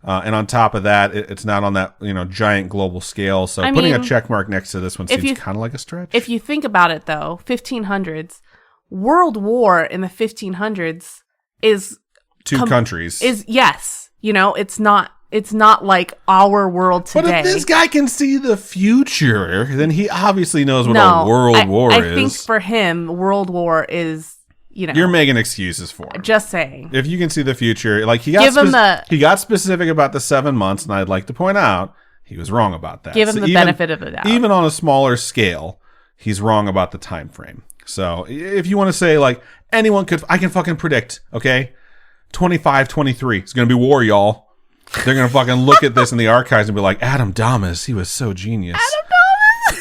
And on top of that, it's not on that giant global scale. So putting a check mark next to this one seems kind of like a stretch. If you think about it, though, 1500s, World War in the 1500s is two countries. Yes, it's not like our world today. But if this guy can see the future, then he obviously knows what a world war is. I think for him, World War is. You're making excuses for him. Just saying. If you can see the future, like he got specific about the 7 months, and I'd like to point out he was wrong about that. Give him the benefit of the doubt. Even on a smaller scale, he's wrong about the time frame. So if you want to say like I can fucking predict, okay? 25-23, it's gonna be war, y'all. They're gonna fucking look at this in the archives and be like, Adam Damas, he was so genius.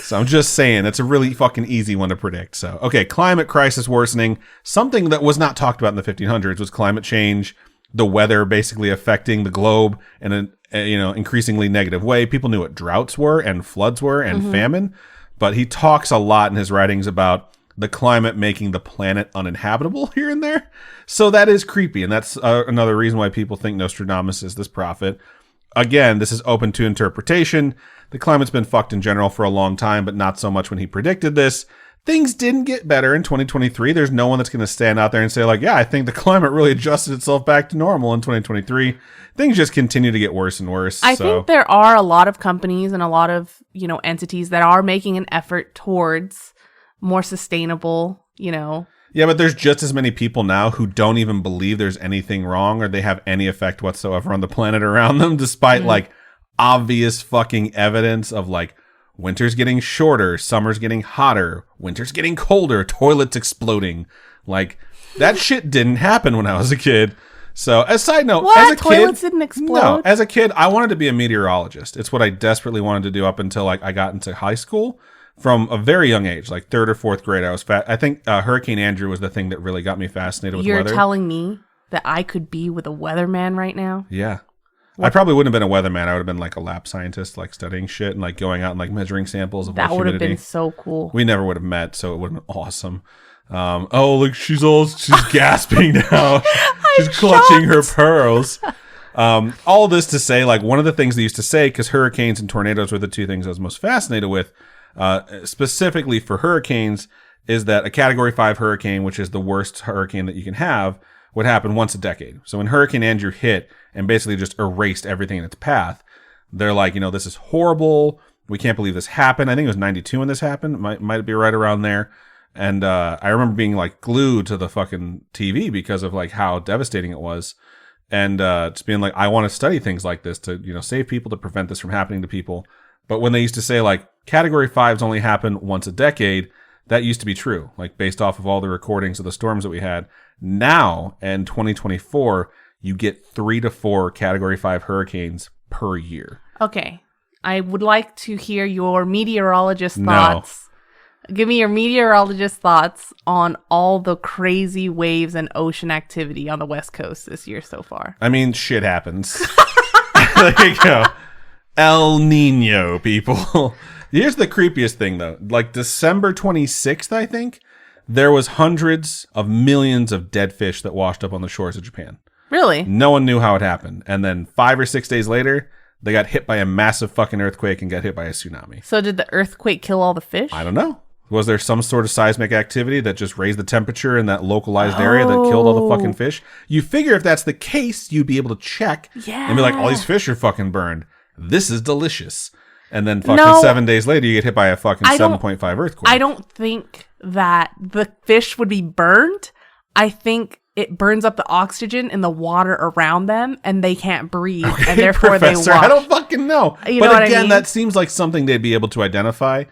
So I'm just saying, it's a really fucking easy one to predict. So, okay, climate crisis worsening. Something that was not talked about in the 1500s was climate change, the weather basically affecting the globe, and increasingly negative way. People knew what droughts were and floods were and famine, but he talks a lot in his writings about the climate making the planet uninhabitable here and there. So that is creepy, and that's another reason why people think Nostradamus is this prophet. Again, this is open to interpretation. The climate's been fucked in general for a long time, but not so much when he predicted this. Things didn't get better in 2023. There's no one that's going to stand out there and say, like, yeah, I think the climate really adjusted itself back to normal in 2023. Things just continue to get worse and worse. I think there are a lot of companies and a lot of, entities that are making an effort towards more sustainable, Yeah, but there's just as many people now who don't even believe there's anything wrong or they have any effect whatsoever on the planet around them, despite like obvious fucking evidence of like winter's getting shorter, summer's getting hotter, winter's getting colder, toilets exploding. Like that shit didn't happen when I was a kid. So, as a side note, as a toilets kid, didn't explode? No, as a kid, I wanted to be a meteorologist. It's what I desperately wanted to do up until like I got into high school. From a very young age, like 3rd or 4th grade, I think Hurricane Andrew was the thing that really got me fascinated with weather. You're telling me that I could be with a weatherman right now? Yeah. What? I probably wouldn't have been a weatherman. I would have been like a lab scientist, like studying shit and like going out and like measuring samples of that humidity. Would have been so cool. We never would have met, so it would have been awesome. Look, she's gasping now. She's clutching her pearls. All this to say, like, one of the things they used to say, because hurricanes and tornadoes were the two things I was most fascinated with, specifically for hurricanes, is that a Category 5 hurricane, which is the worst hurricane that you can have, would happen once a decade. So when Hurricane Andrew hit and basically just erased everything in its path, they're like, this is horrible. We can't believe this happened. I think it was 92 when this happened. Might be right around there. And I remember being like glued to the fucking TV because of like how devastating it was. And just being like, I want to study things like this to, save people, to prevent this from happening to people. But when they used to say like Category 5s only happen once a decade, that used to be true, like based off of all the recordings of the storms that we had. Now, in 2024, you get 3 to 4 Category 5 hurricanes per year. Okay. I would like to hear your meteorologist thoughts. No. Give me your meteorologist thoughts on all the crazy waves and ocean activity on the West Coast this year so far. I mean, shit happens. There you go. El Nino, people. Here's the creepiest thing, though. Like December 26th, I think, there was hundreds of millions of dead fish that washed up on the shores of Japan. Really? No one knew how it happened. And then 5 or 6 days later, they got hit by a massive fucking earthquake and got hit by a tsunami. So did the earthquake kill all the fish? I don't know. Was there some sort of seismic activity that just raised the temperature in that localized area that killed all the fucking fish? You figure if that's the case, you'd be able to check and be like, all these fish are fucking burned. This is delicious. And then fucking 7 days later, you get hit by a fucking 7.5 earthquake. I don't think that the fish would be burned. I think it burns up the oxygen in the water around them and they can't breathe. Okay, and therefore Professor, they wash. I don't fucking know. You know but what again, I mean? That seems like something they'd be able to identify.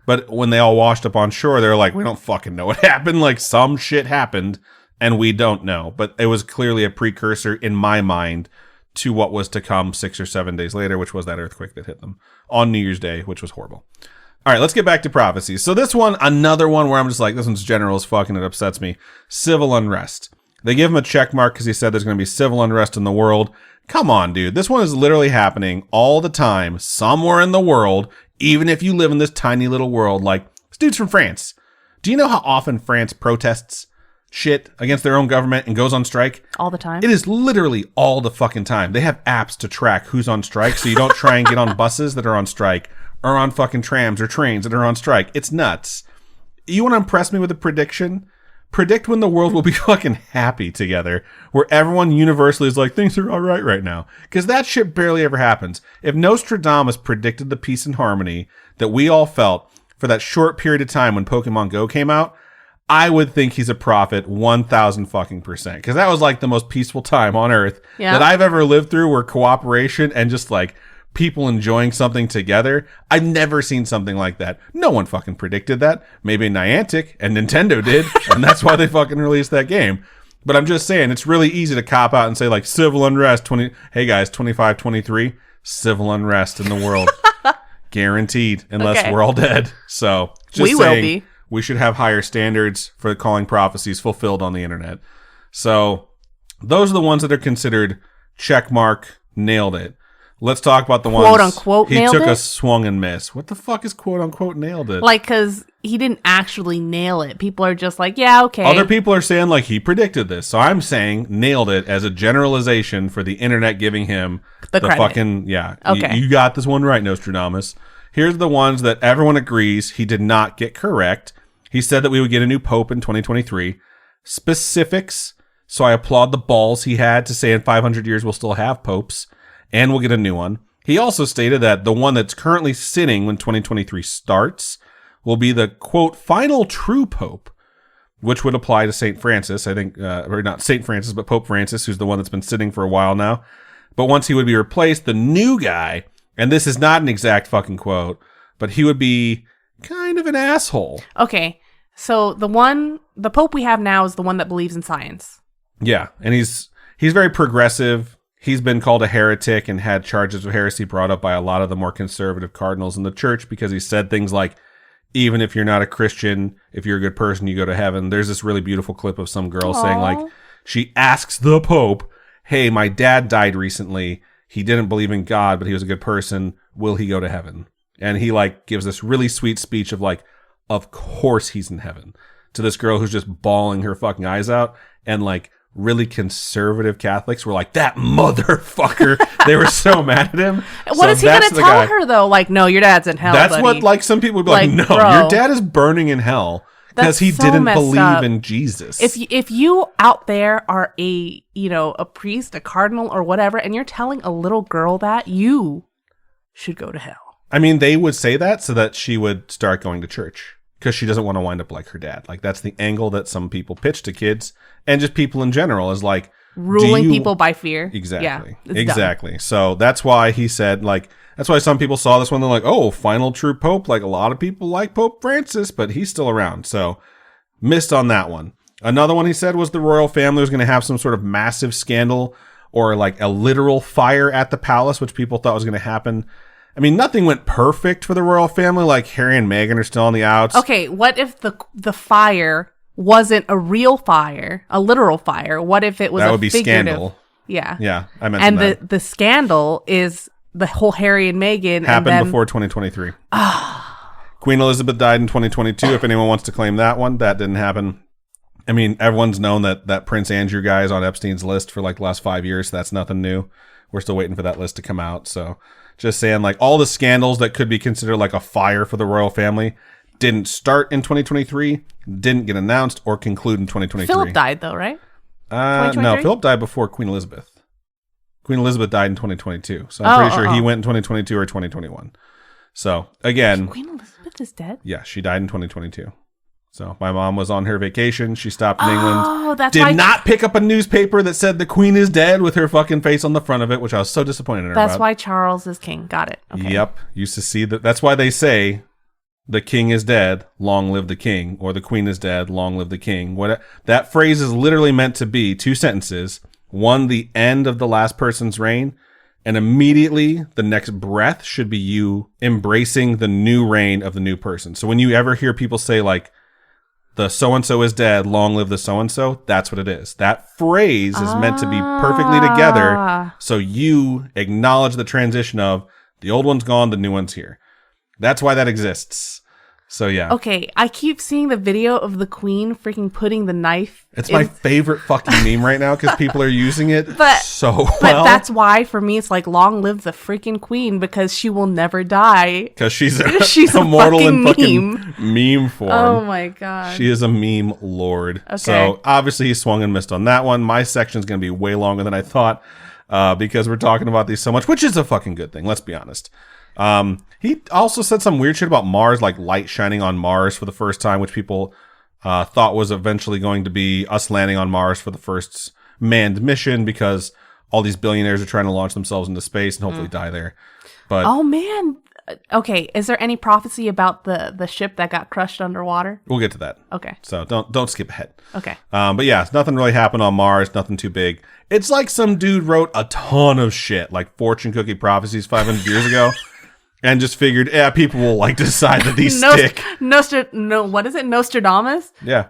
But when they all washed up on shore, they're like, we don't fucking know what happened. Like some shit happened and we don't know. But it was clearly a precursor in my mind to what was to come 6 or 7 days later, which was that earthquake that hit them on New Year's Day, which was horrible. All right, let's get back to prophecies. So this one, another one where I'm just like, this one's general as fuck and it upsets me. Civil unrest. They give him a check mark because he said there's going to be civil unrest in the world. Come on, dude. This one is literally happening all the time, somewhere in the world, even if you live in this tiny little world. Like, this dude's from France. Do you know how often France protests shit against their own government and goes on strike? All the time. It is literally all the fucking time. They have apps to track who's on strike so you don't try and get on buses that are on strike or on fucking trams or trains that are on strike. It's nuts. You want to impress me with a prediction? Predict when the world will be fucking happy together, where everyone universally is like, things are all right now. Because that shit barely ever happens. If Nostradamus predicted the peace and harmony that we all felt for that short period of time when Pokemon Go came out, I would think he's a prophet 1,000 fucking %. Because that was like the most peaceful time on Earth that I've ever lived through, where cooperation and just like people enjoying something together. I've never seen something like that. No one fucking predicted that. Maybe Niantic and Nintendo did, and that's why they fucking released that game. But I'm just saying, it's really easy to cop out and say like civil unrest. Hey guys, 25-23, civil unrest in the world. Guaranteed, unless we're all dead. So just we saying, will be. We should have higher standards for calling prophecies fulfilled on the internet. So those are the ones that are considered checkmark, nailed it. Let's talk about the ones quote unquote he nailed took it. a swung and miss. What the fuck is quote unquote nailed it? Like, because he didn't actually nail it. People are just like, yeah, okay. Other people are saying like he predicted this. So I'm saying nailed it as a generalization for the internet giving him the credit. fucking, yeah. Okay. You got this one right, Nostradamus. Here's the ones that everyone agrees he did not get correct. He said that we would get a new pope in 2023. Specifics. So I applaud the balls he had to say in 500 years we'll still have popes and we'll get a new one. He also stated that the one that's currently sitting when 2023 starts will be the, quote, final true pope, which would apply to St. Francis, I think, or not St. Francis, but Pope Francis, who's the one that's been sitting for a while now. But once he would be replaced, the new guy, and this is not an exact fucking quote, but he would be kind of an asshole. Okay, so the pope we have now is the one that believes in science. Yeah, and he's very progressive. He's been called a heretic and had charges of heresy brought up by a lot of the more conservative cardinals in the church because he said things like, even if you're not a Christian, if you're a good person, you go to heaven. There's this really beautiful clip of some girl saying, like, she asks the Pope, hey, my dad died recently. He didn't believe in God, but he was a good person. Will he go to heaven? And he, like, gives this really sweet speech of, like, of course he's in heaven, to this girl who's just bawling her fucking eyes out. And, like, really conservative Catholics were like, that motherfucker. They were so mad at him. What is he going to tell her, though? Like, no, your dad's in hell, That's buddy. what, like, some people would be like, no, bro, your dad is burning in hell because he so didn't messed believe up. in Jesus. If you out there are a priest, a cardinal, or whatever, and you're telling a little girl that, you should go to hell. I mean, they would say that so that she would start going to church because she doesn't want to wind up like her dad. Like, that's the angle that some people pitch to kids and just people in general is like, ruling people by fear. Exactly. Yeah, exactly. Dumb. So that's why he said, like, that's why some people saw this one. They're like, oh, final true pope. Like, a lot of people like Pope Francis, but he's still around. So missed on that one. Another one he said was the royal family was going to have some sort of massive scandal or like a literal fire at the palace, which people thought was going to happen. I mean, nothing went perfect for the royal family. Like, Harry and Meghan are still on the outs. Okay, what if the fire wasn't a real fire, a literal fire? What if it was that a would be figurative? Scandal. Yeah. Yeah, I mentioned that. And the scandal is the whole Harry and Meghan. Happened before 2023. Queen Elizabeth died in 2022. If anyone wants to claim that one, that didn't happen. I mean, everyone's known that Prince Andrew guy is on Epstein's list for like the last 5 years. So that's nothing new. We're still waiting for that list to come out. So just saying, like, all the scandals that could be considered like a fire for the royal family didn't start in 2023, didn't get announced or conclude in 2023. Philip died though, right? No, Philip died before Queen Elizabeth. Queen Elizabeth died in 2022. So I'm pretty sure he went in 2022 or 2021. So again, Queen Elizabeth is dead? Yeah, she died in 2022. So my mom was on her vacation. She stopped in England. Oh, that's Did why not pick up a newspaper that said the Queen is dead with her fucking face on the front of it, which I was so disappointed in her That's about. why Charles is king. Got it. Okay. Yep. Used to see that. That's why they say the king is dead, long live the king, or the queen is dead, long live the king. What that phrase is literally meant to be 2 sentences. One, the end of the last person's reign, and immediately the next breath should be you embracing the new reign of the new person. So when you ever hear people say like, the so-and-so is dead, long live the so-and-so, that's what it is. That phrase is meant to be perfectly together, so you acknowledge the transition of the old one's gone, the new one's here. That's why that exists. So yeah. Okay, I keep seeing the video of the queen freaking putting the knife. It's my favorite fucking meme right now because people are using it so well. But that's why for me it's like long live the freaking queen because she will never die. Because she's immortal in fucking meme form. Oh my god. She is a meme lord. Okay. So obviously he swung and missed on that one. My section's going to be way longer than I thought because we're talking about these so much, which is a fucking good thing. Let's be honest. He also said some weird shit about Mars, like light shining on Mars for the first time, which people thought was eventually going to be us landing on Mars for the first manned mission because all these billionaires are trying to launch themselves into space and hopefully die there. But oh man. Okay, is there any prophecy about the ship that got crushed underwater? We'll get to that. Okay. So don't skip ahead. Okay. But yeah, nothing really happened on Mars, nothing too big. It's like some dude wrote a ton of shit, like fortune cookie prophecies 500 years ago. And just figured, people will like decide that these stick. What is it? Nostradamus? Yeah.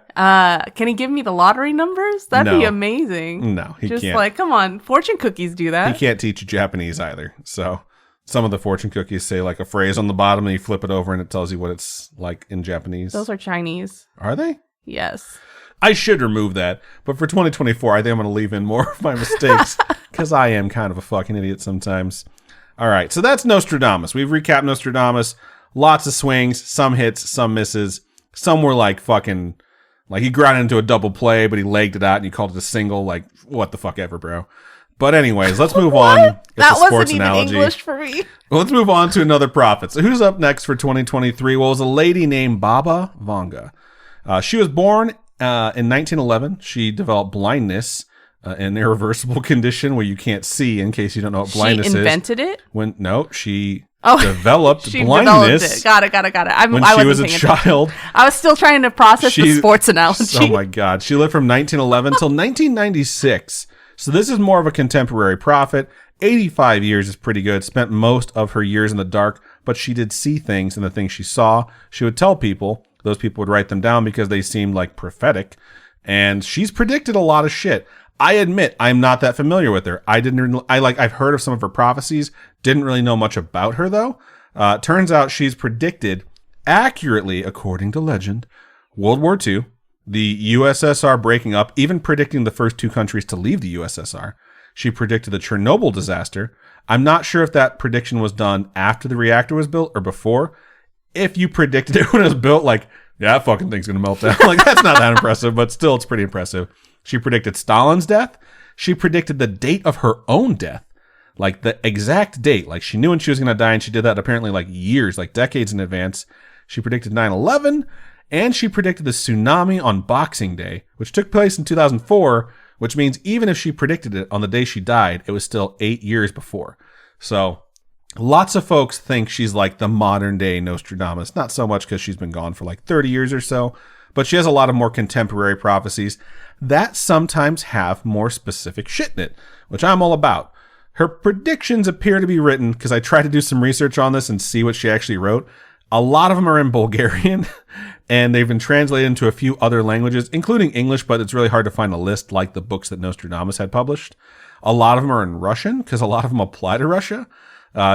Can he give me the lottery numbers? That'd be amazing. No, he just can't. Like, come on, fortune cookies do that. He can't teach you Japanese either. So some of the fortune cookies say like a phrase on the bottom, and you flip it over, and it tells you what it's like in Japanese. Those are Chinese. Are they? Yes. I should remove that, but for 2024, I think I'm going to leave in more of my mistakes because I am kind of a fucking idiot sometimes. All right, so that's Nostradamus. We've recapped Nostradamus. Lots of swings, some hits, some misses. Some were like fucking, like he grounded into a double play, but he legged it out and you called it a single. Like, what the fuck ever, bro. But anyways, let's move on. It's that a sports wasn't even analogy. English for me. Well, let's move on to another prophet. So who's up next for 2023? Well, it was a lady named Baba Vanga. She was born in 1911. She developed blindness. An irreversible condition where you can't see, in case you don't know what blindness is. She invented it? She developed blindness. Got it. When she was a child. I was still trying to process the sports analogy. Oh my God. She lived from 1911 till 1996. So this is more of a contemporary prophet. 85 years is pretty good. Spent most of her years in the dark, but she did see things, and the things she saw, she would tell people. Those people would write them down because they seemed like prophetic. And she's predicted a lot of shit. I admit I'm not that familiar with her. I've heard of some of her prophecies. Didn't really know much about her though. Turns out she's predicted accurately, according to legend, World War II, the USSR breaking up, even predicting the first two countries to leave the USSR. She predicted the Chernobyl disaster. I'm not sure if that prediction was done after the reactor was built or before. If you predicted it when it was built, like, yeah, that fucking thing's gonna melt down. Like, that's not that impressive, but still, it's pretty impressive. She predicted Stalin's death. She predicted the date of her own death. Like, the exact date. Like, she knew when she was gonna die, and she did that apparently, like, years, like, decades in advance. She predicted 9/11, and she predicted the tsunami on Boxing Day, which took place in 2004, which means even if she predicted it on the day she died, it was still 8 years before. So lots of folks think she's like the modern day Nostradamus. Not so much because she's been gone for like 30 years or so, but she has a lot of more contemporary prophecies that sometimes have more specific shit in it, which I'm all about. Her predictions appear to be written, because I tried to do some research on this and see what she actually wrote. A lot of them are in Bulgarian, and they've been translated into a few other languages, including English, but it's really hard to find a list like the books that Nostradamus had published. A lot of them are in Russian, because a lot of them apply to Russia.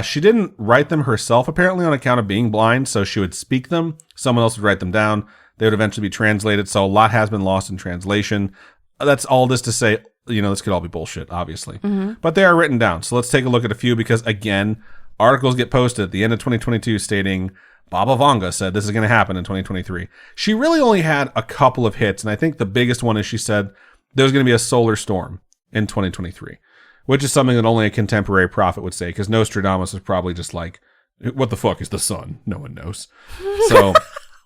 She didn't write them herself, apparently, on account of being blind, so she would speak them. Someone else would write them down. They would eventually be translated, so a lot has been lost in translation. That's all this to say, this could all be bullshit, obviously. Mm-hmm. But they are written down, so let's take a look at a few, because, again, articles get posted at the end of 2022 stating, Baba Vanga said this is going to happen in 2023. She really only had a couple of hits, and I think the biggest one is she said there's going to be a solar storm in 2023, which is something that only a contemporary prophet would say, because Nostradamus was probably just like, what the fuck is the sun? No one knows. So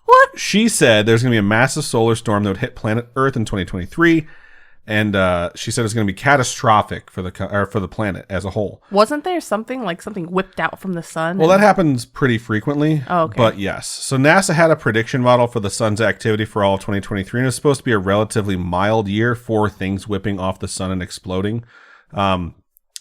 what? She said there's going to be a massive solar storm that would hit planet Earth in 2023, and she said it's going to be catastrophic for the planet as a whole. Wasn't there something whipped out from the sun? Well, that happens pretty frequently. Oh, okay. But yes. So NASA had a prediction model for the sun's activity for all of 2023, and it's supposed to be a relatively mild year for things whipping off the sun and exploding.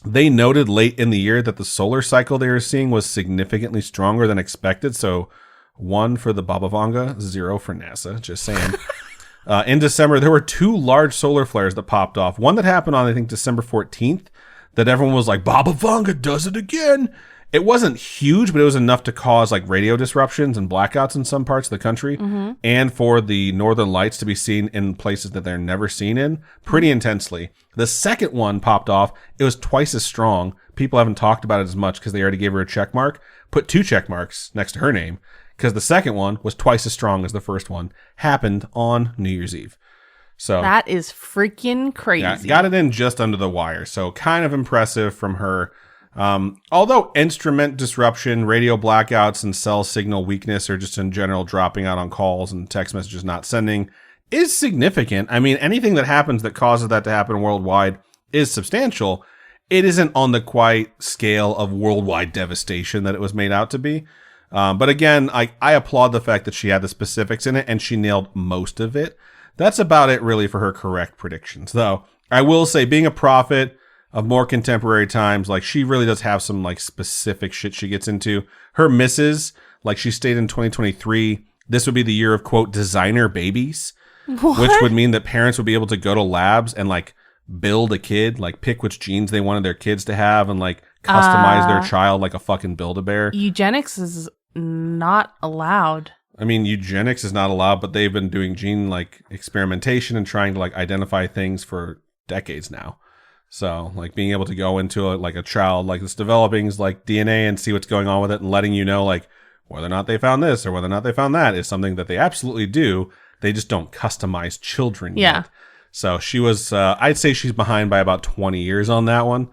They noted late in the year that the solar cycle they were seeing was significantly stronger than expected. So 1 for the Baba Vanga, 0 for NASA. Just saying. In December, there were 2 large solar flares that popped off. One that happened on, I think, December 14th, that everyone was like, Baba Vanga does it again. It wasn't huge, but it was enough to cause like radio disruptions and blackouts in some parts of the country, mm-hmm. and for the northern lights to be seen in places that they're never seen in pretty intensely. The second one popped off. It was twice as strong. People haven't talked about it as much because they already gave her a check mark. Put 2 check marks next to her name, because the second one was twice as strong as the first one. Happened on New Year's Eve. So that is freaking crazy. Yeah, got it in just under the wire. So kind of impressive from her. Although instrument disruption, radio blackouts, and cell signal weakness, or just in general dropping out on calls and text messages not sending, is significant. I mean, anything that happens that causes that to happen worldwide is substantial. It isn't on the quite scale of worldwide devastation that it was made out to be. But again, I applaud the fact that she had the specifics in it, and she nailed most of it. That's about it really for her correct predictions. Though, I will say, being a prophet, of more contemporary times. Like, she really does have some like specific shit she gets into. Her misses, like she stated in 2023, this would be the year of, quote, designer babies, which would mean that parents would be able to go to labs and like build a kid, like pick which genes they wanted their kids to have and like customize their child like a fucking Build-A-Bear. Eugenics is not allowed. I mean, eugenics is not allowed, but they've been doing gene like experimentation and trying to like identify things for decades now. So like being able to go into a child like that's developing like DNA and see what's going on with it and letting you know like whether or not they found this or whether or not they found that is something that they absolutely do. They just don't customize children yet. So she was, I'd say she's behind by about 20 years on that one.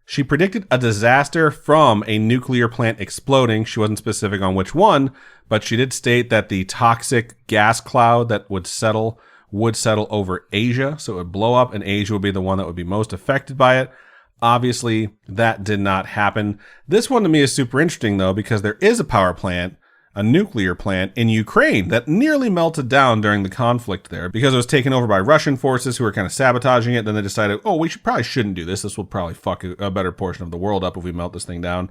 She predicted a disaster from a nuclear plant exploding. She wasn't specific on which one, but she did state that the toxic gas cloud that would settle over Asia. So it would blow up and Asia would be the one that would be most affected by it. Obviously, that did not happen. This one to me is super interesting, though, because there is a power plant, a nuclear plant in Ukraine that nearly melted down during the conflict there because it was taken over by Russian forces who were kind of sabotaging it. Then they decided, oh, we probably shouldn't do this. This will probably fuck a better portion of the world up if we melt this thing down.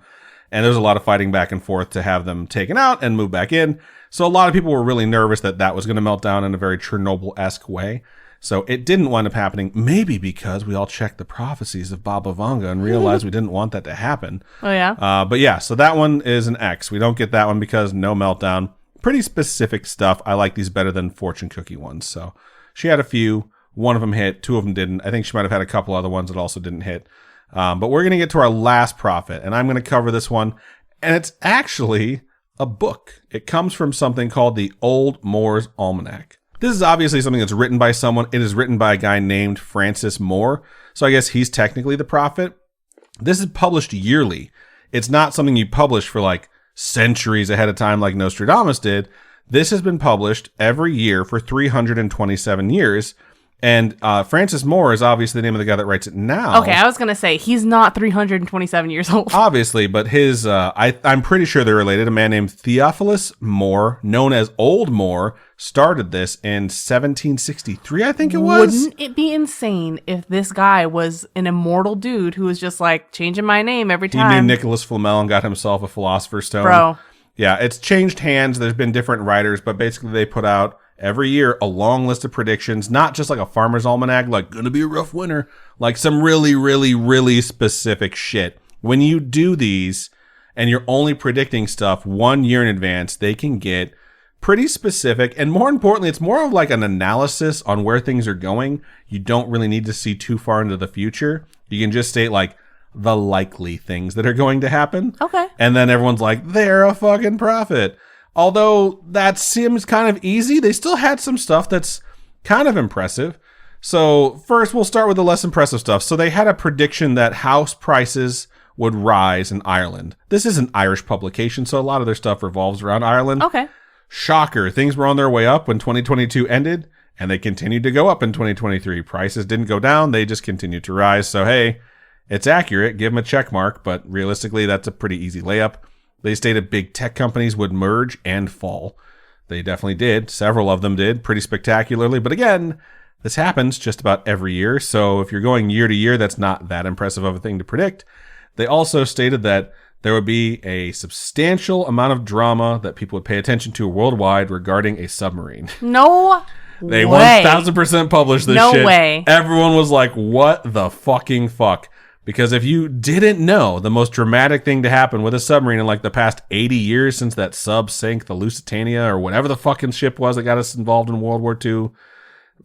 And there was a lot of fighting back and forth to have them taken out and move back in. So a lot of people were really nervous that that was going to melt down in a very Chernobyl-esque way. So it didn't wind up happening, maybe because we all checked the prophecies of Baba Vanga and realized we didn't want that to happen. Oh, yeah? But yeah, so that one is an X. We don't get that one because no meltdown. Pretty specific stuff. I like these better than fortune cookie ones. So she had a few. One of them hit. Two of them didn't. I think she might have had a couple other ones that also didn't hit. But we're going to get to our last prophet, and I'm going to cover this one. And it's actually a book. It comes from something called the Old Moore's Almanac. This is obviously something that's written by someone. It is written by a guy named Francis Moore. So I guess he's technically the prophet. This is published yearly. It's not something you publish for like centuries ahead of time like Nostradamus did. This has been published every year for 327 years. And Francis Moore is obviously the name of the guy that writes it now. Okay, I was going to say, he's not 327 years old. Obviously, but his, I'm pretty sure they're related. A man named Theophilus Moore, known as Old Moore, started this in 1763, I think it was. Wouldn't it be insane if this guy was an immortal dude who was just like changing my name every time? He knew Nicholas Flamel and got himself a Philosopher's Stone. Bro. Yeah, it's changed hands. There's been different writers, but basically they put out every year a long list of predictions, not just like a farmer's almanac, like gonna be a rough winter, like some really, really, really specific shit. When you do these and you're only predicting stuff 1 year in advance, they can get pretty specific. And more importantly, it's more of like an analysis on where things are going. You don't really need to see too far into the future. You can just state like the likely things that are going to happen. Okay. And then everyone's like, they're a fucking prophet. Although that seems kind of easy, they still had some stuff that's kind of impressive. So first, we'll start with the less impressive stuff. So they had a prediction that house prices would rise in Ireland. This is an Irish publication, so a lot of their stuff revolves around Ireland. Okay. Shocker. Things were on their way up when 2022 ended, and they continued to go up in 2023. Prices didn't go down. They just continued to rise. So, hey, it's accurate. Give them a check mark, but realistically, that's a pretty easy layup. They stated big tech companies would merge and fall. They definitely did. Several of them did, pretty spectacularly. But again, this happens just about every year. So if you're going year to year, that's not that impressive of a thing to predict. They also stated that there would be a substantial amount of drama that people would pay attention to worldwide regarding a submarine. No They way. 1000% published this No shit. way. Everyone was like, what the fucking fuck? Because if you didn't know, the most dramatic thing to happen with a submarine in like the past 80 years since that sub sank the Lusitania or whatever the fucking ship was that got us involved in World War II,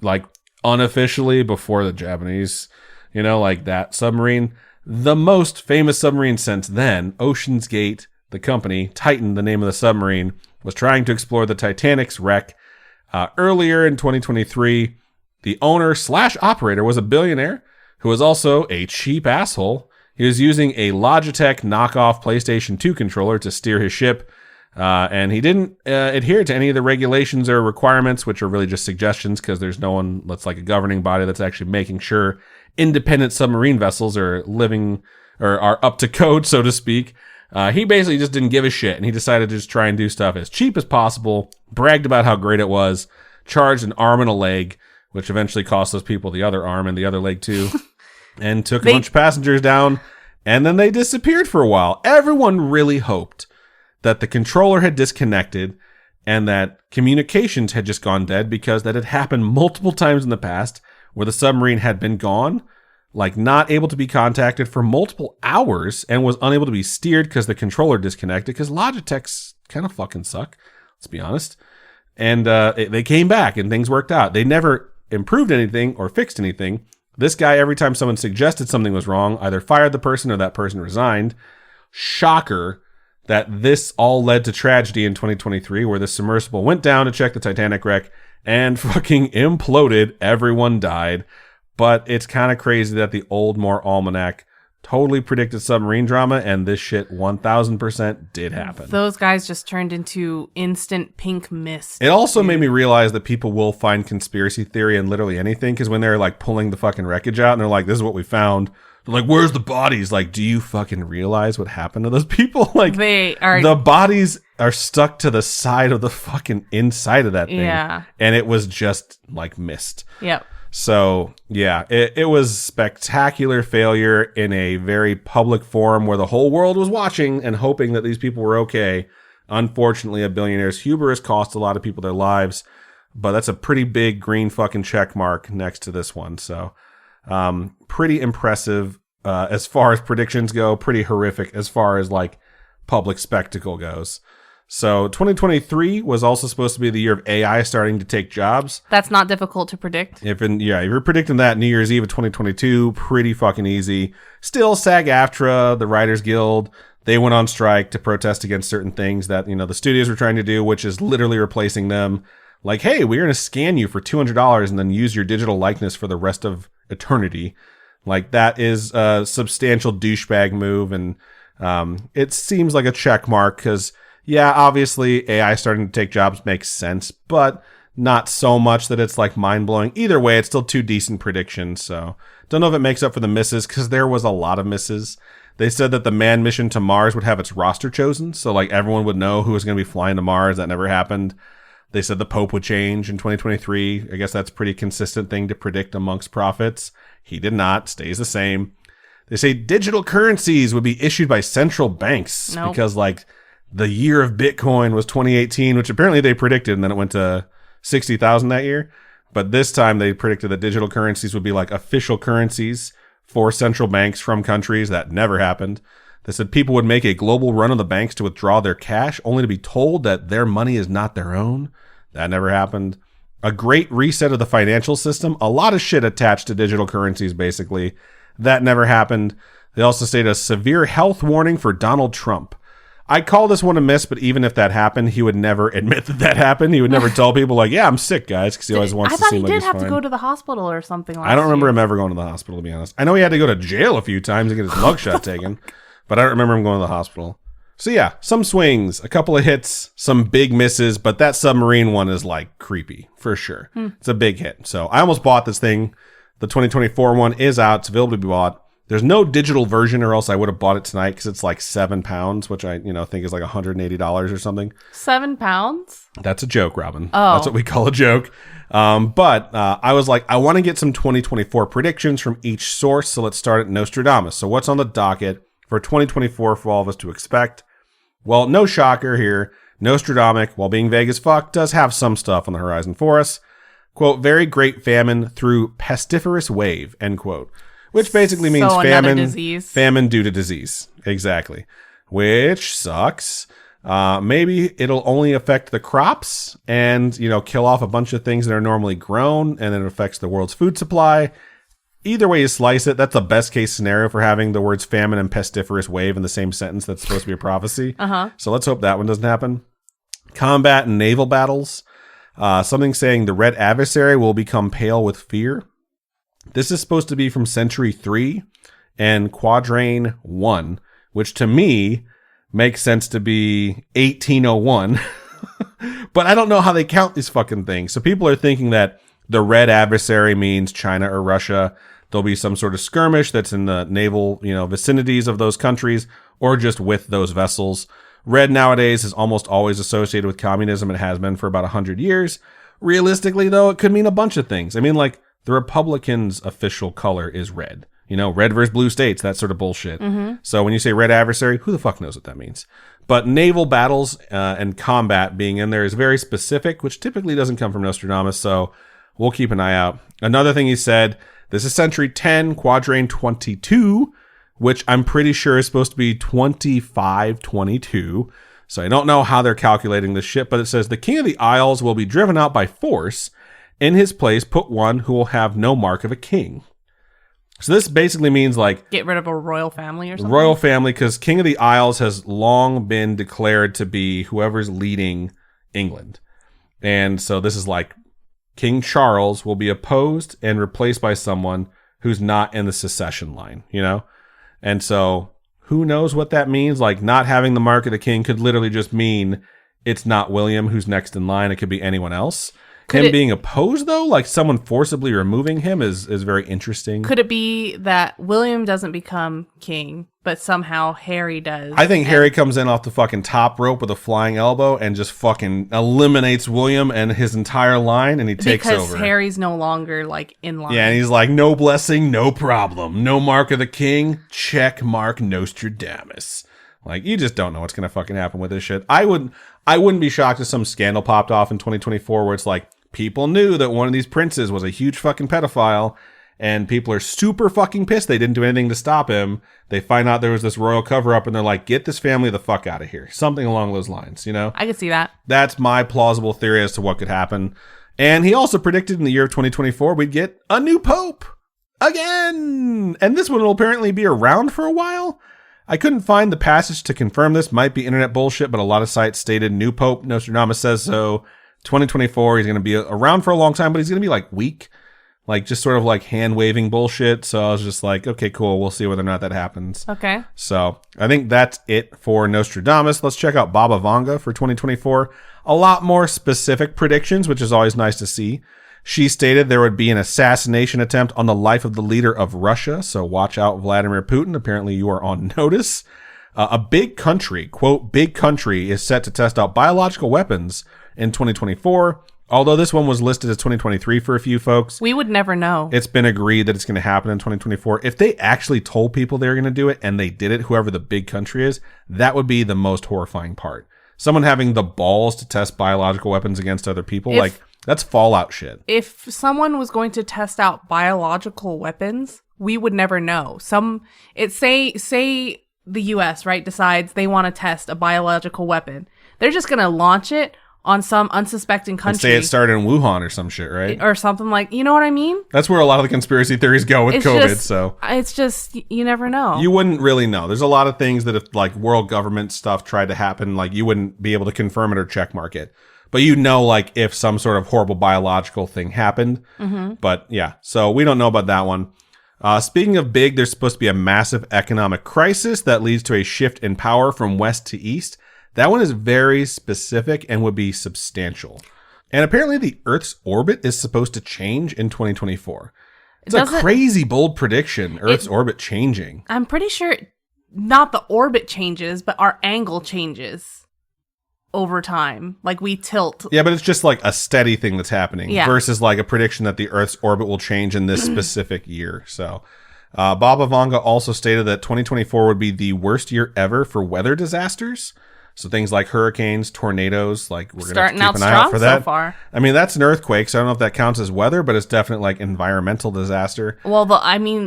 like unofficially before the Japanese, like that submarine. The most famous submarine since then, Ocean's Gate, the company, Titan, the name of the submarine, was trying to explore the Titanic's wreck. Earlier in 2023, the owner/operator was a billionaire who was also a cheap asshole. He was using a Logitech knockoff PlayStation 2 controller to steer his ship, and he didn't adhere to any of the regulations or requirements, which are really just suggestions because there's no one that's like a governing body that's actually making sure independent submarine vessels are living or are up to code, so to speak. He basically just didn't give a shit, and he decided to just try and do stuff as cheap as possible, bragged about how great it was, charged an arm and a leg, which eventually cost those people the other arm and the other leg too. and took a bunch of passengers down, and then they disappeared for a while. Everyone really hoped that the controller had disconnected and that communications had just gone dead, because that had happened multiple times in the past where the submarine had been gone, like not able to be contacted for multiple hours, and was unable to be steered because the controller disconnected, because Logitechs kind of fucking suck, let's be honest. And they came back and things worked out. They never improved anything or fixed anything. This guy, every time someone suggested something was wrong, either fired the person or that person resigned. Shocker that this all led to tragedy in 2023, where the submersible went down to check the Titanic wreck and fucking imploded. Everyone died. But it's kind of crazy that the Old Moore Almanac totally predicted submarine drama, and this shit 1000% did happen. Those guys just turned into instant pink mist. It also made me realize that people will find conspiracy theory in literally anything, because when they're like pulling the fucking wreckage out and they're like, this is what we found, they're like, where's the bodies? Like, do you fucking realize what happened to those people? Like, the bodies are stuck to the side of the fucking inside of that thing. Yeah. And it was just like mist. Yep. So, yeah, it was spectacular failure in a very public forum where the whole world was watching and hoping that these people were okay. Unfortunately, a billionaire's hubris cost a lot of people their lives, but that's a pretty big green fucking check mark next to this one. So, pretty impressive as far as predictions go, pretty horrific as far as like public spectacle goes. So 2023 was also supposed to be the year of AI starting to take jobs. That's not difficult to predict. If you're predicting that New Year's Eve of 2022, pretty fucking easy. Still, SAG-AFTRA, the Writers Guild, they went on strike to protest against certain things that, the studios were trying to do, which is literally replacing them. Like, hey, we're going to scan you for $200 and then use your digital likeness for the rest of eternity. Like, that is a substantial douchebag move, and it seems like a check mark, because yeah, obviously AI starting to take jobs makes sense, but not so much that it's like mind-blowing. Either way, it's still two decent predictions, so don't know if it makes up for the misses, because there was a lot of misses. They said that the manned mission to Mars would have its roster chosen, so like everyone would know who was going to be flying to Mars. That never happened. They said the Pope would change in 2023. I guess that's a pretty consistent thing to predict amongst prophets. He did not. Stays the same. They say digital currencies would be issued by central banks because like the year of Bitcoin was 2018, which apparently they predicted, and then it went to 60,000 that year. But this time they predicted that digital currencies would be like official currencies for central banks from countries. That never happened. They said people would make a global run on the banks to withdraw their cash, only to be told that their money is not their own. That never happened. A great reset of the financial system. A lot of shit attached to digital currencies, basically. That never happened. They also stated a severe health warning for Donald Trump. I call this one a miss, but even if that happened, he would never admit that happened. He would never tell people like, yeah, I'm sick, guys, because he always wants to seem like he's fine. I thought he did have to go to the hospital or something like that. I don't remember him ever going to the hospital, to be honest. I know he had to go to jail a few times and get his mugshot taken, but I don't remember him going to the hospital. So yeah, some swings, a couple of hits, some big misses, but that submarine one is like creepy, for sure. It's a big hit. So I almost bought this thing. The 2024 one is out. It's available to be bought. There's no digital version, or else I would have bought it tonight, because it's like £7, which I think is like $180 or something. £7? That's a joke, Robin. Oh. That's what we call a joke. But I was like, I want to get some 2024 predictions from each source. So let's start at Nostradamus. So what's on the docket for 2024 for all of us to expect? Well, no shocker here. Nostradamus, while being vague as fuck, does have some stuff on the horizon for us. Quote, very great famine through pestiferous wave, end quote. Which basically means famine due to disease. Exactly. Which sucks. Maybe it'll only affect the crops and, kill off a bunch of things that are normally grown, and then it affects the world's food supply. Either way you slice it, that's the best case scenario for having the words famine and pestiferous wave in the same sentence. That's supposed to be a prophecy. So let's hope that one doesn't happen. Combat and naval battles. Something saying the red adversary will become pale with fear. This is supposed to be from Century 3 and Quadrain 1, which to me makes sense to be 1801. But I don't know how they count these fucking things. So people are thinking that the red adversary means China or Russia. There'll be some sort of skirmish that's in the naval, vicinities of those countries, or just with those vessels. Red nowadays is almost always associated with communism. It has been for about 100 years. Realistically, though, it could mean a bunch of things. I mean, like, the Republicans' official color is red. Red versus blue states, that sort of bullshit. Mm-hmm. So when you say red adversary, who the fuck knows what that means? But naval battles and combat being in there is very specific, which typically doesn't come from Nostradamus, so we'll keep an eye out. Another thing he said, this is Century 10, Quadrant 22, which I'm pretty sure is supposed to be 2522. So I don't know how they're calculating this shit, but it says, the King of the Isles will be driven out by force. In his place, put one who will have no mark of a king. So this basically means like get rid of a royal family or something. Royal family, because King of the Isles has long been declared to be whoever's leading England. And so this is like King Charles will be opposed and replaced by someone who's not in the succession line, And so who knows what that means? Like not having the mark of the king could literally just mean it's not William who's next in line. It could be anyone else. Being opposed, though, like someone forcibly removing him is very interesting. Could it be that William doesn't become king, but somehow Harry does? I think Harry comes in off the fucking top rope with a flying elbow and just fucking eliminates William and his entire line, and he takes over. Because Harry's no longer, like, in line. Yeah, and he's like, no blessing, no problem. No mark of the king, check mark Nostradamus. Like, you just don't know what's going to fucking happen with this shit. I wouldn't be shocked if some scandal popped off in 2024 where it's like, people knew that one of these princes was a huge fucking pedophile, and people are super fucking pissed they didn't do anything to stop him. They find out there was this royal cover-up, and they're like, get this family the fuck out of here. Something along those lines, I could see that. That's my plausible theory as to what could happen. And he also predicted in the year of 2024 we'd get a new pope. Again! And this one will apparently be around for a while. I couldn't find the passage to confirm this. Might be internet bullshit, but a lot of sites stated new pope. Nostradamus says so. 2024, he's going to be around for a long time, but he's going to be like weak, like just sort of like hand waving bullshit. So I was just like, okay, cool. We'll see whether or not that happens. Okay. So I think that's it for Nostradamus. Let's check out Baba Vanga for 2024. A lot more specific predictions, which is always nice to see. She stated there would be an assassination attempt on the life of the leader of Russia. So watch out, Vladimir Putin. Apparently you are on notice. A big country, quote, big country is set to test out biological weapons in 2024, although this one was listed as 2023 for a few folks. We would never know. It's been agreed that it's going to happen in 2024. If they actually told people they were going to do it and they did it, whoever the big country is, that would be the most horrifying part. Someone having the balls to test biological weapons against other people, that's Fallout shit. If someone was going to test out biological weapons, we would never know. Say the US, right, decides they want to test a biological weapon. They're just going to launch it on some unsuspecting country. And say it started in Wuhan or some shit, right? Or something like, you know what I mean? That's where a lot of the conspiracy theories go with COVID, It's just, you never know. You wouldn't really know. There's a lot of things that if like world government stuff tried to happen, like you wouldn't be able to confirm it or check mark it. But like if some sort of horrible biological thing happened. Mm-hmm. But yeah, so we don't know about that one. Speaking of big, there's supposed to be a massive economic crisis that leads to a shift in power from west to east. That one is very specific and would be substantial. And apparently the Earth's orbit is supposed to change in 2024. It's a crazy bold prediction, Earth's orbit changing. I'm pretty sure not the orbit changes, but our angle changes over time. Like we tilt. Yeah, but it's just like a steady thing that's happening versus like a prediction that the Earth's orbit will change in this specific year. So Baba Vanga also stated that 2024 would be the worst year ever for weather disasters. So things like hurricanes, tornadoes, like we're going to keep an eye out for that. So far. I mean, that's an earthquake, so I don't know if that counts as weather, but it's definitely like environmental disaster. Well,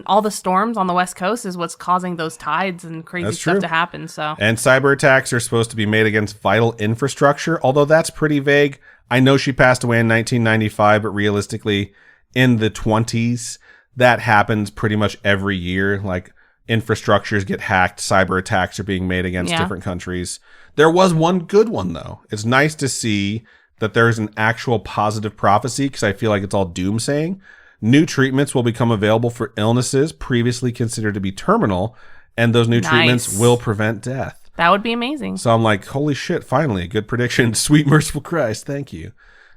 all the storms on the West Coast is what's causing those tides and crazy stuff to happen. So, and cyber attacks are supposed to be made against vital infrastructure, although that's pretty vague. I know she passed away in 1995, but realistically, in the 20s, that happens pretty much every year. Like infrastructures get hacked, cyber attacks are being made against different countries. There was one good one, though. It's nice to see that there's an actual positive prophecy because I feel like it's all doomsaying. New treatments will become available for illnesses previously considered to be terminal, and those new treatments will prevent death. That would be amazing. So I'm like, holy shit, finally, a good prediction. Sweet merciful Christ, thank you.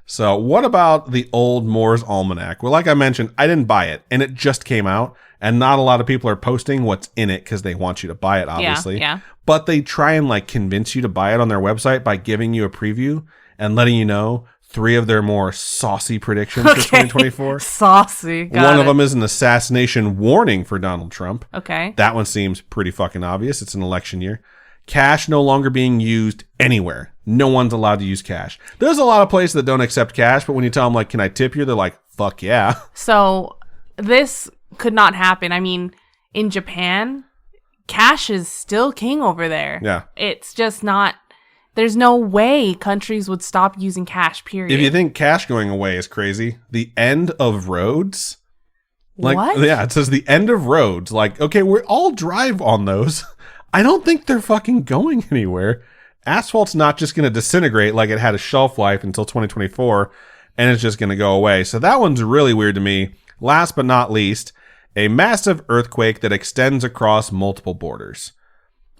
So what about the old Moore's Almanac? Well, like I mentioned, I didn't buy it, and it just came out, and not a lot of people are posting what's in it because they want you to buy it, obviously. Yeah. But they try and like convince you to buy it on their website by giving you a preview and letting you know 3 of their more saucy predictions for 2024. Saucy. One of them is an assassination warning for Donald Trump. Okay. That one seems pretty fucking obvious. It's an election year. Cash no longer being used anywhere. No one's allowed to use cash. There's a lot of places that don't accept cash, but when you tell them, like, can I tip you? They're like, fuck yeah. So this could not happen. I mean, in Japan, cash is still king over there. Yeah. It's just not, there's no way countries would stop using cash, period. If you think cash going away is crazy, the end of roads. Like, what? Yeah, it says the end of roads. Like, okay, we all drive on those. I don't think they're fucking going anywhere. Asphalt's not just going to disintegrate like it had a shelf life until 2024, and it's just going to go away. So that one's really weird to me. Last but not least, a massive earthquake that extends across multiple borders.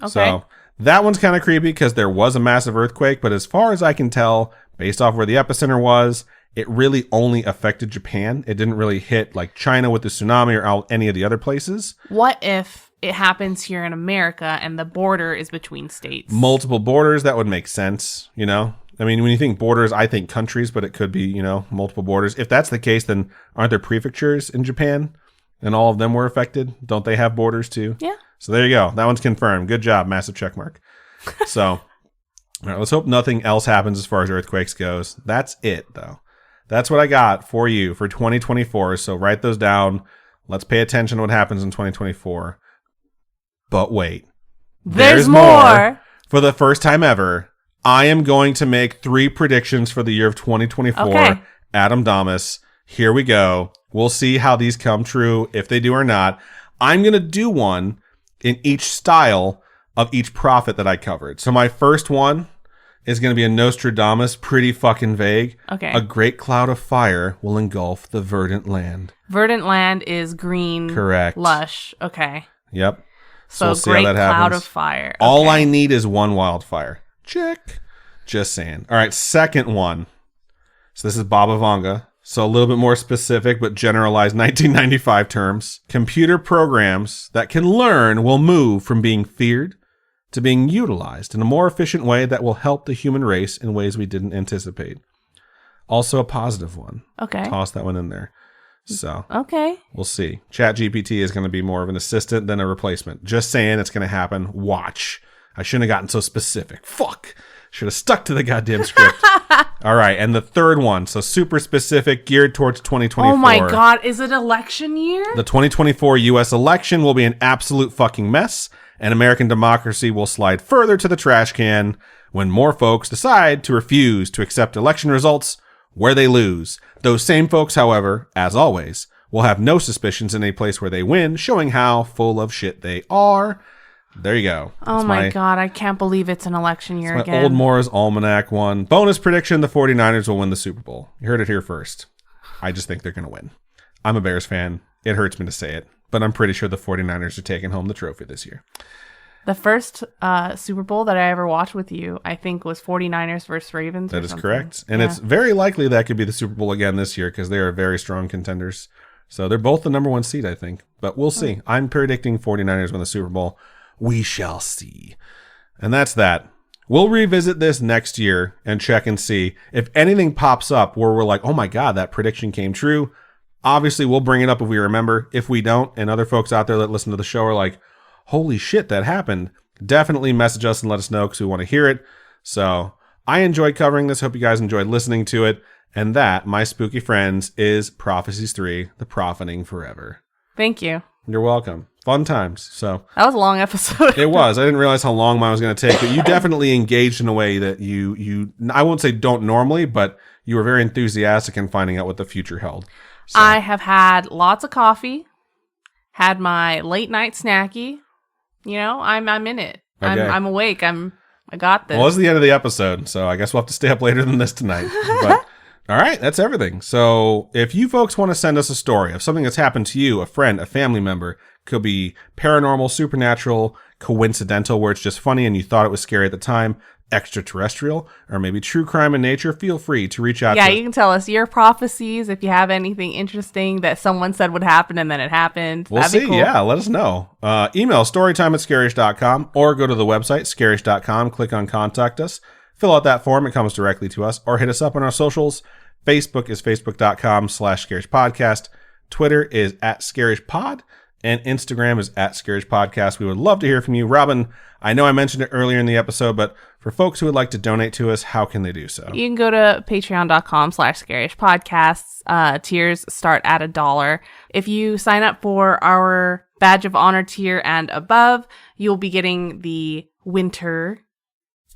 Okay. So that one's kind of creepy because there was a massive earthquake, but as far as I can tell, based off where the epicenter was, it really only affected Japan. It didn't really hit like China with the tsunami or any of the other places. What if it happens here in America and the border is between states? Multiple borders, that would make sense, you know? I mean, when you think borders, I think countries, but it could be, you know, multiple borders. If that's the case, then aren't there prefectures in Japan? And all of them were affected? Don't they have borders too? Yeah. So there you go. That one's confirmed. Good job. Massive check mark. So, all right, let's hope nothing else happens as far as earthquakes goes. That's it, though. That's what I got for you for 2024. So write those down. Let's pay attention to what happens in 2024. But wait. There's more. For the first time ever, I am going to make 3 predictions for the year of 2024. Okay. Adam Damas, here we go. We'll see how these come true, if they do or not. I'm going to do one in each style of each prophet that I covered. So my first one is going to be a Nostradamus, pretty fucking vague. Okay. A great cloud of fire will engulf the verdant land. Verdant land is green. Correct. Lush. Okay. Yep. So we'll see great how that cloud happens. of fire. All Okay. I need is one wildfire. Check. Just saying. All right, second one. So this is Baba Vanga. So a little bit more specific, but generalized 1995 terms. Computer programs that can learn will move from being feared to being utilized in a more efficient way that will help the human race in ways we didn't anticipate. Also a positive one. Okay. Toss that one in there. So Okay. we'll see. ChatGPT is going to be more of an assistant than a replacement. Just saying it's going to happen. Watch. I shouldn't have gotten so specific. Fuck. Should have stuck to the goddamn script. All right. And the third one. So super specific, geared towards 2024. Oh my God. Is it election year? The 2024 U.S. election will be an absolute fucking mess, and American democracy will slide further to the trash can when more folks decide to refuse to accept election results where they lose. Those same folks, however, as always, will have no suspicions in a place where they win, showing how full of shit they are. There you go. Oh my God. I can't believe it's an election year My again. Old Moore's Almanac one. Bonus prediction, the 49ers will win the Super Bowl. You heard it here first. I just think they're going to win. I'm a Bears fan. It hurts me to say it, but I'm pretty sure the 49ers are taking home the trophy this year. The first Super Bowl that I ever watched with you, I think, was 49ers versus Ravens. That is correct. And it's very likely that could be the Super Bowl again this year because they are very strong contenders. So they're both the number 1 seed, I think. But we'll see. I'm predicting 49ers win the Super Bowl. We shall see. And that's that. We'll revisit this next year and check and see if anything pops up where we're like, oh my God, that prediction came true. Obviously, we'll bring it up if we remember. If we don't, and other folks out there that listen to the show are like, holy shit, that happened. Definitely message us and let us know because we want to hear it. So I enjoyed covering this. Hope you guys enjoyed listening to it. And that, my spooky friends, is Prophecies 3, the profiting forever. Thank you. You're welcome. Fun times. So That was a long episode. it was. I didn't realize how long mine was going to take, but you definitely engaged in a way that you I won't say don't normally, but you were very enthusiastic in finding out what the future held. So. I have had lots of coffee, had my late night snacky. You know, I'm in it. Okay. I'm awake. I got this. Well, it's the end of the episode, so I guess we'll have to stay up later than this tonight. But all right, that's everything. So if you folks want to send us a story of something that's happened to you, a friend, a family member, could be paranormal, supernatural, coincidental, where it's just funny and you thought it was scary at the time, extraterrestrial, or maybe true crime in nature, feel free to reach out to us. you can tell us your prophecies if you have anything interesting that someone said would happen and then it happened. We'll That'd see. be cool. Yeah, let us know. Email storytime@scaryish.com or go to the website, scaryish.com, click on contact us. Fill out that form. It comes directly to us. Or hit us up on our socials. Facebook is facebook.com/scarishpodcast. Twitter is @scarishpod. And Instagram is @scarishpodcast. We would love to hear from you. Robin, I know I mentioned it earlier in the episode, but for folks who would like to donate to us, how can they do so? You can go to patreon.com/scarishpodcasts. Tiers start at $1. If you sign up for our Badge of Honor tier and above, you'll be getting the winter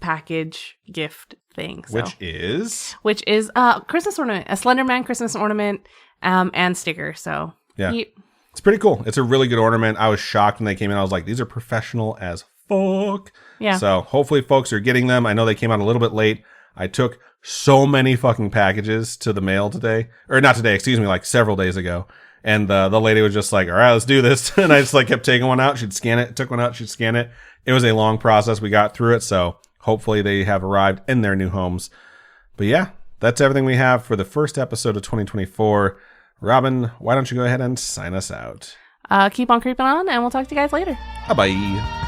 package gift thing. So. Which is Christmas ornament, a Slenderman Christmas ornament, and sticker. So yeah. It's pretty cool. It's a really good ornament. I was shocked when they came in. I was like, these are professional as fuck. Yeah. So hopefully folks are getting them. I know they came out a little bit late. I took so many fucking packages to the mail today. Or not today, excuse me, like several days ago. And the lady was just like, all right, let's do this. And I just like kept taking one out. She'd scan it. Took one out. She'd scan it. It was a long process. We got through it. So hopefully they have arrived in their new homes. But yeah, that's everything we have for the first episode of 2024. Robin, why don't you go ahead and sign us out? Keep on creeping on, and we'll talk to you guys later. Bye-bye.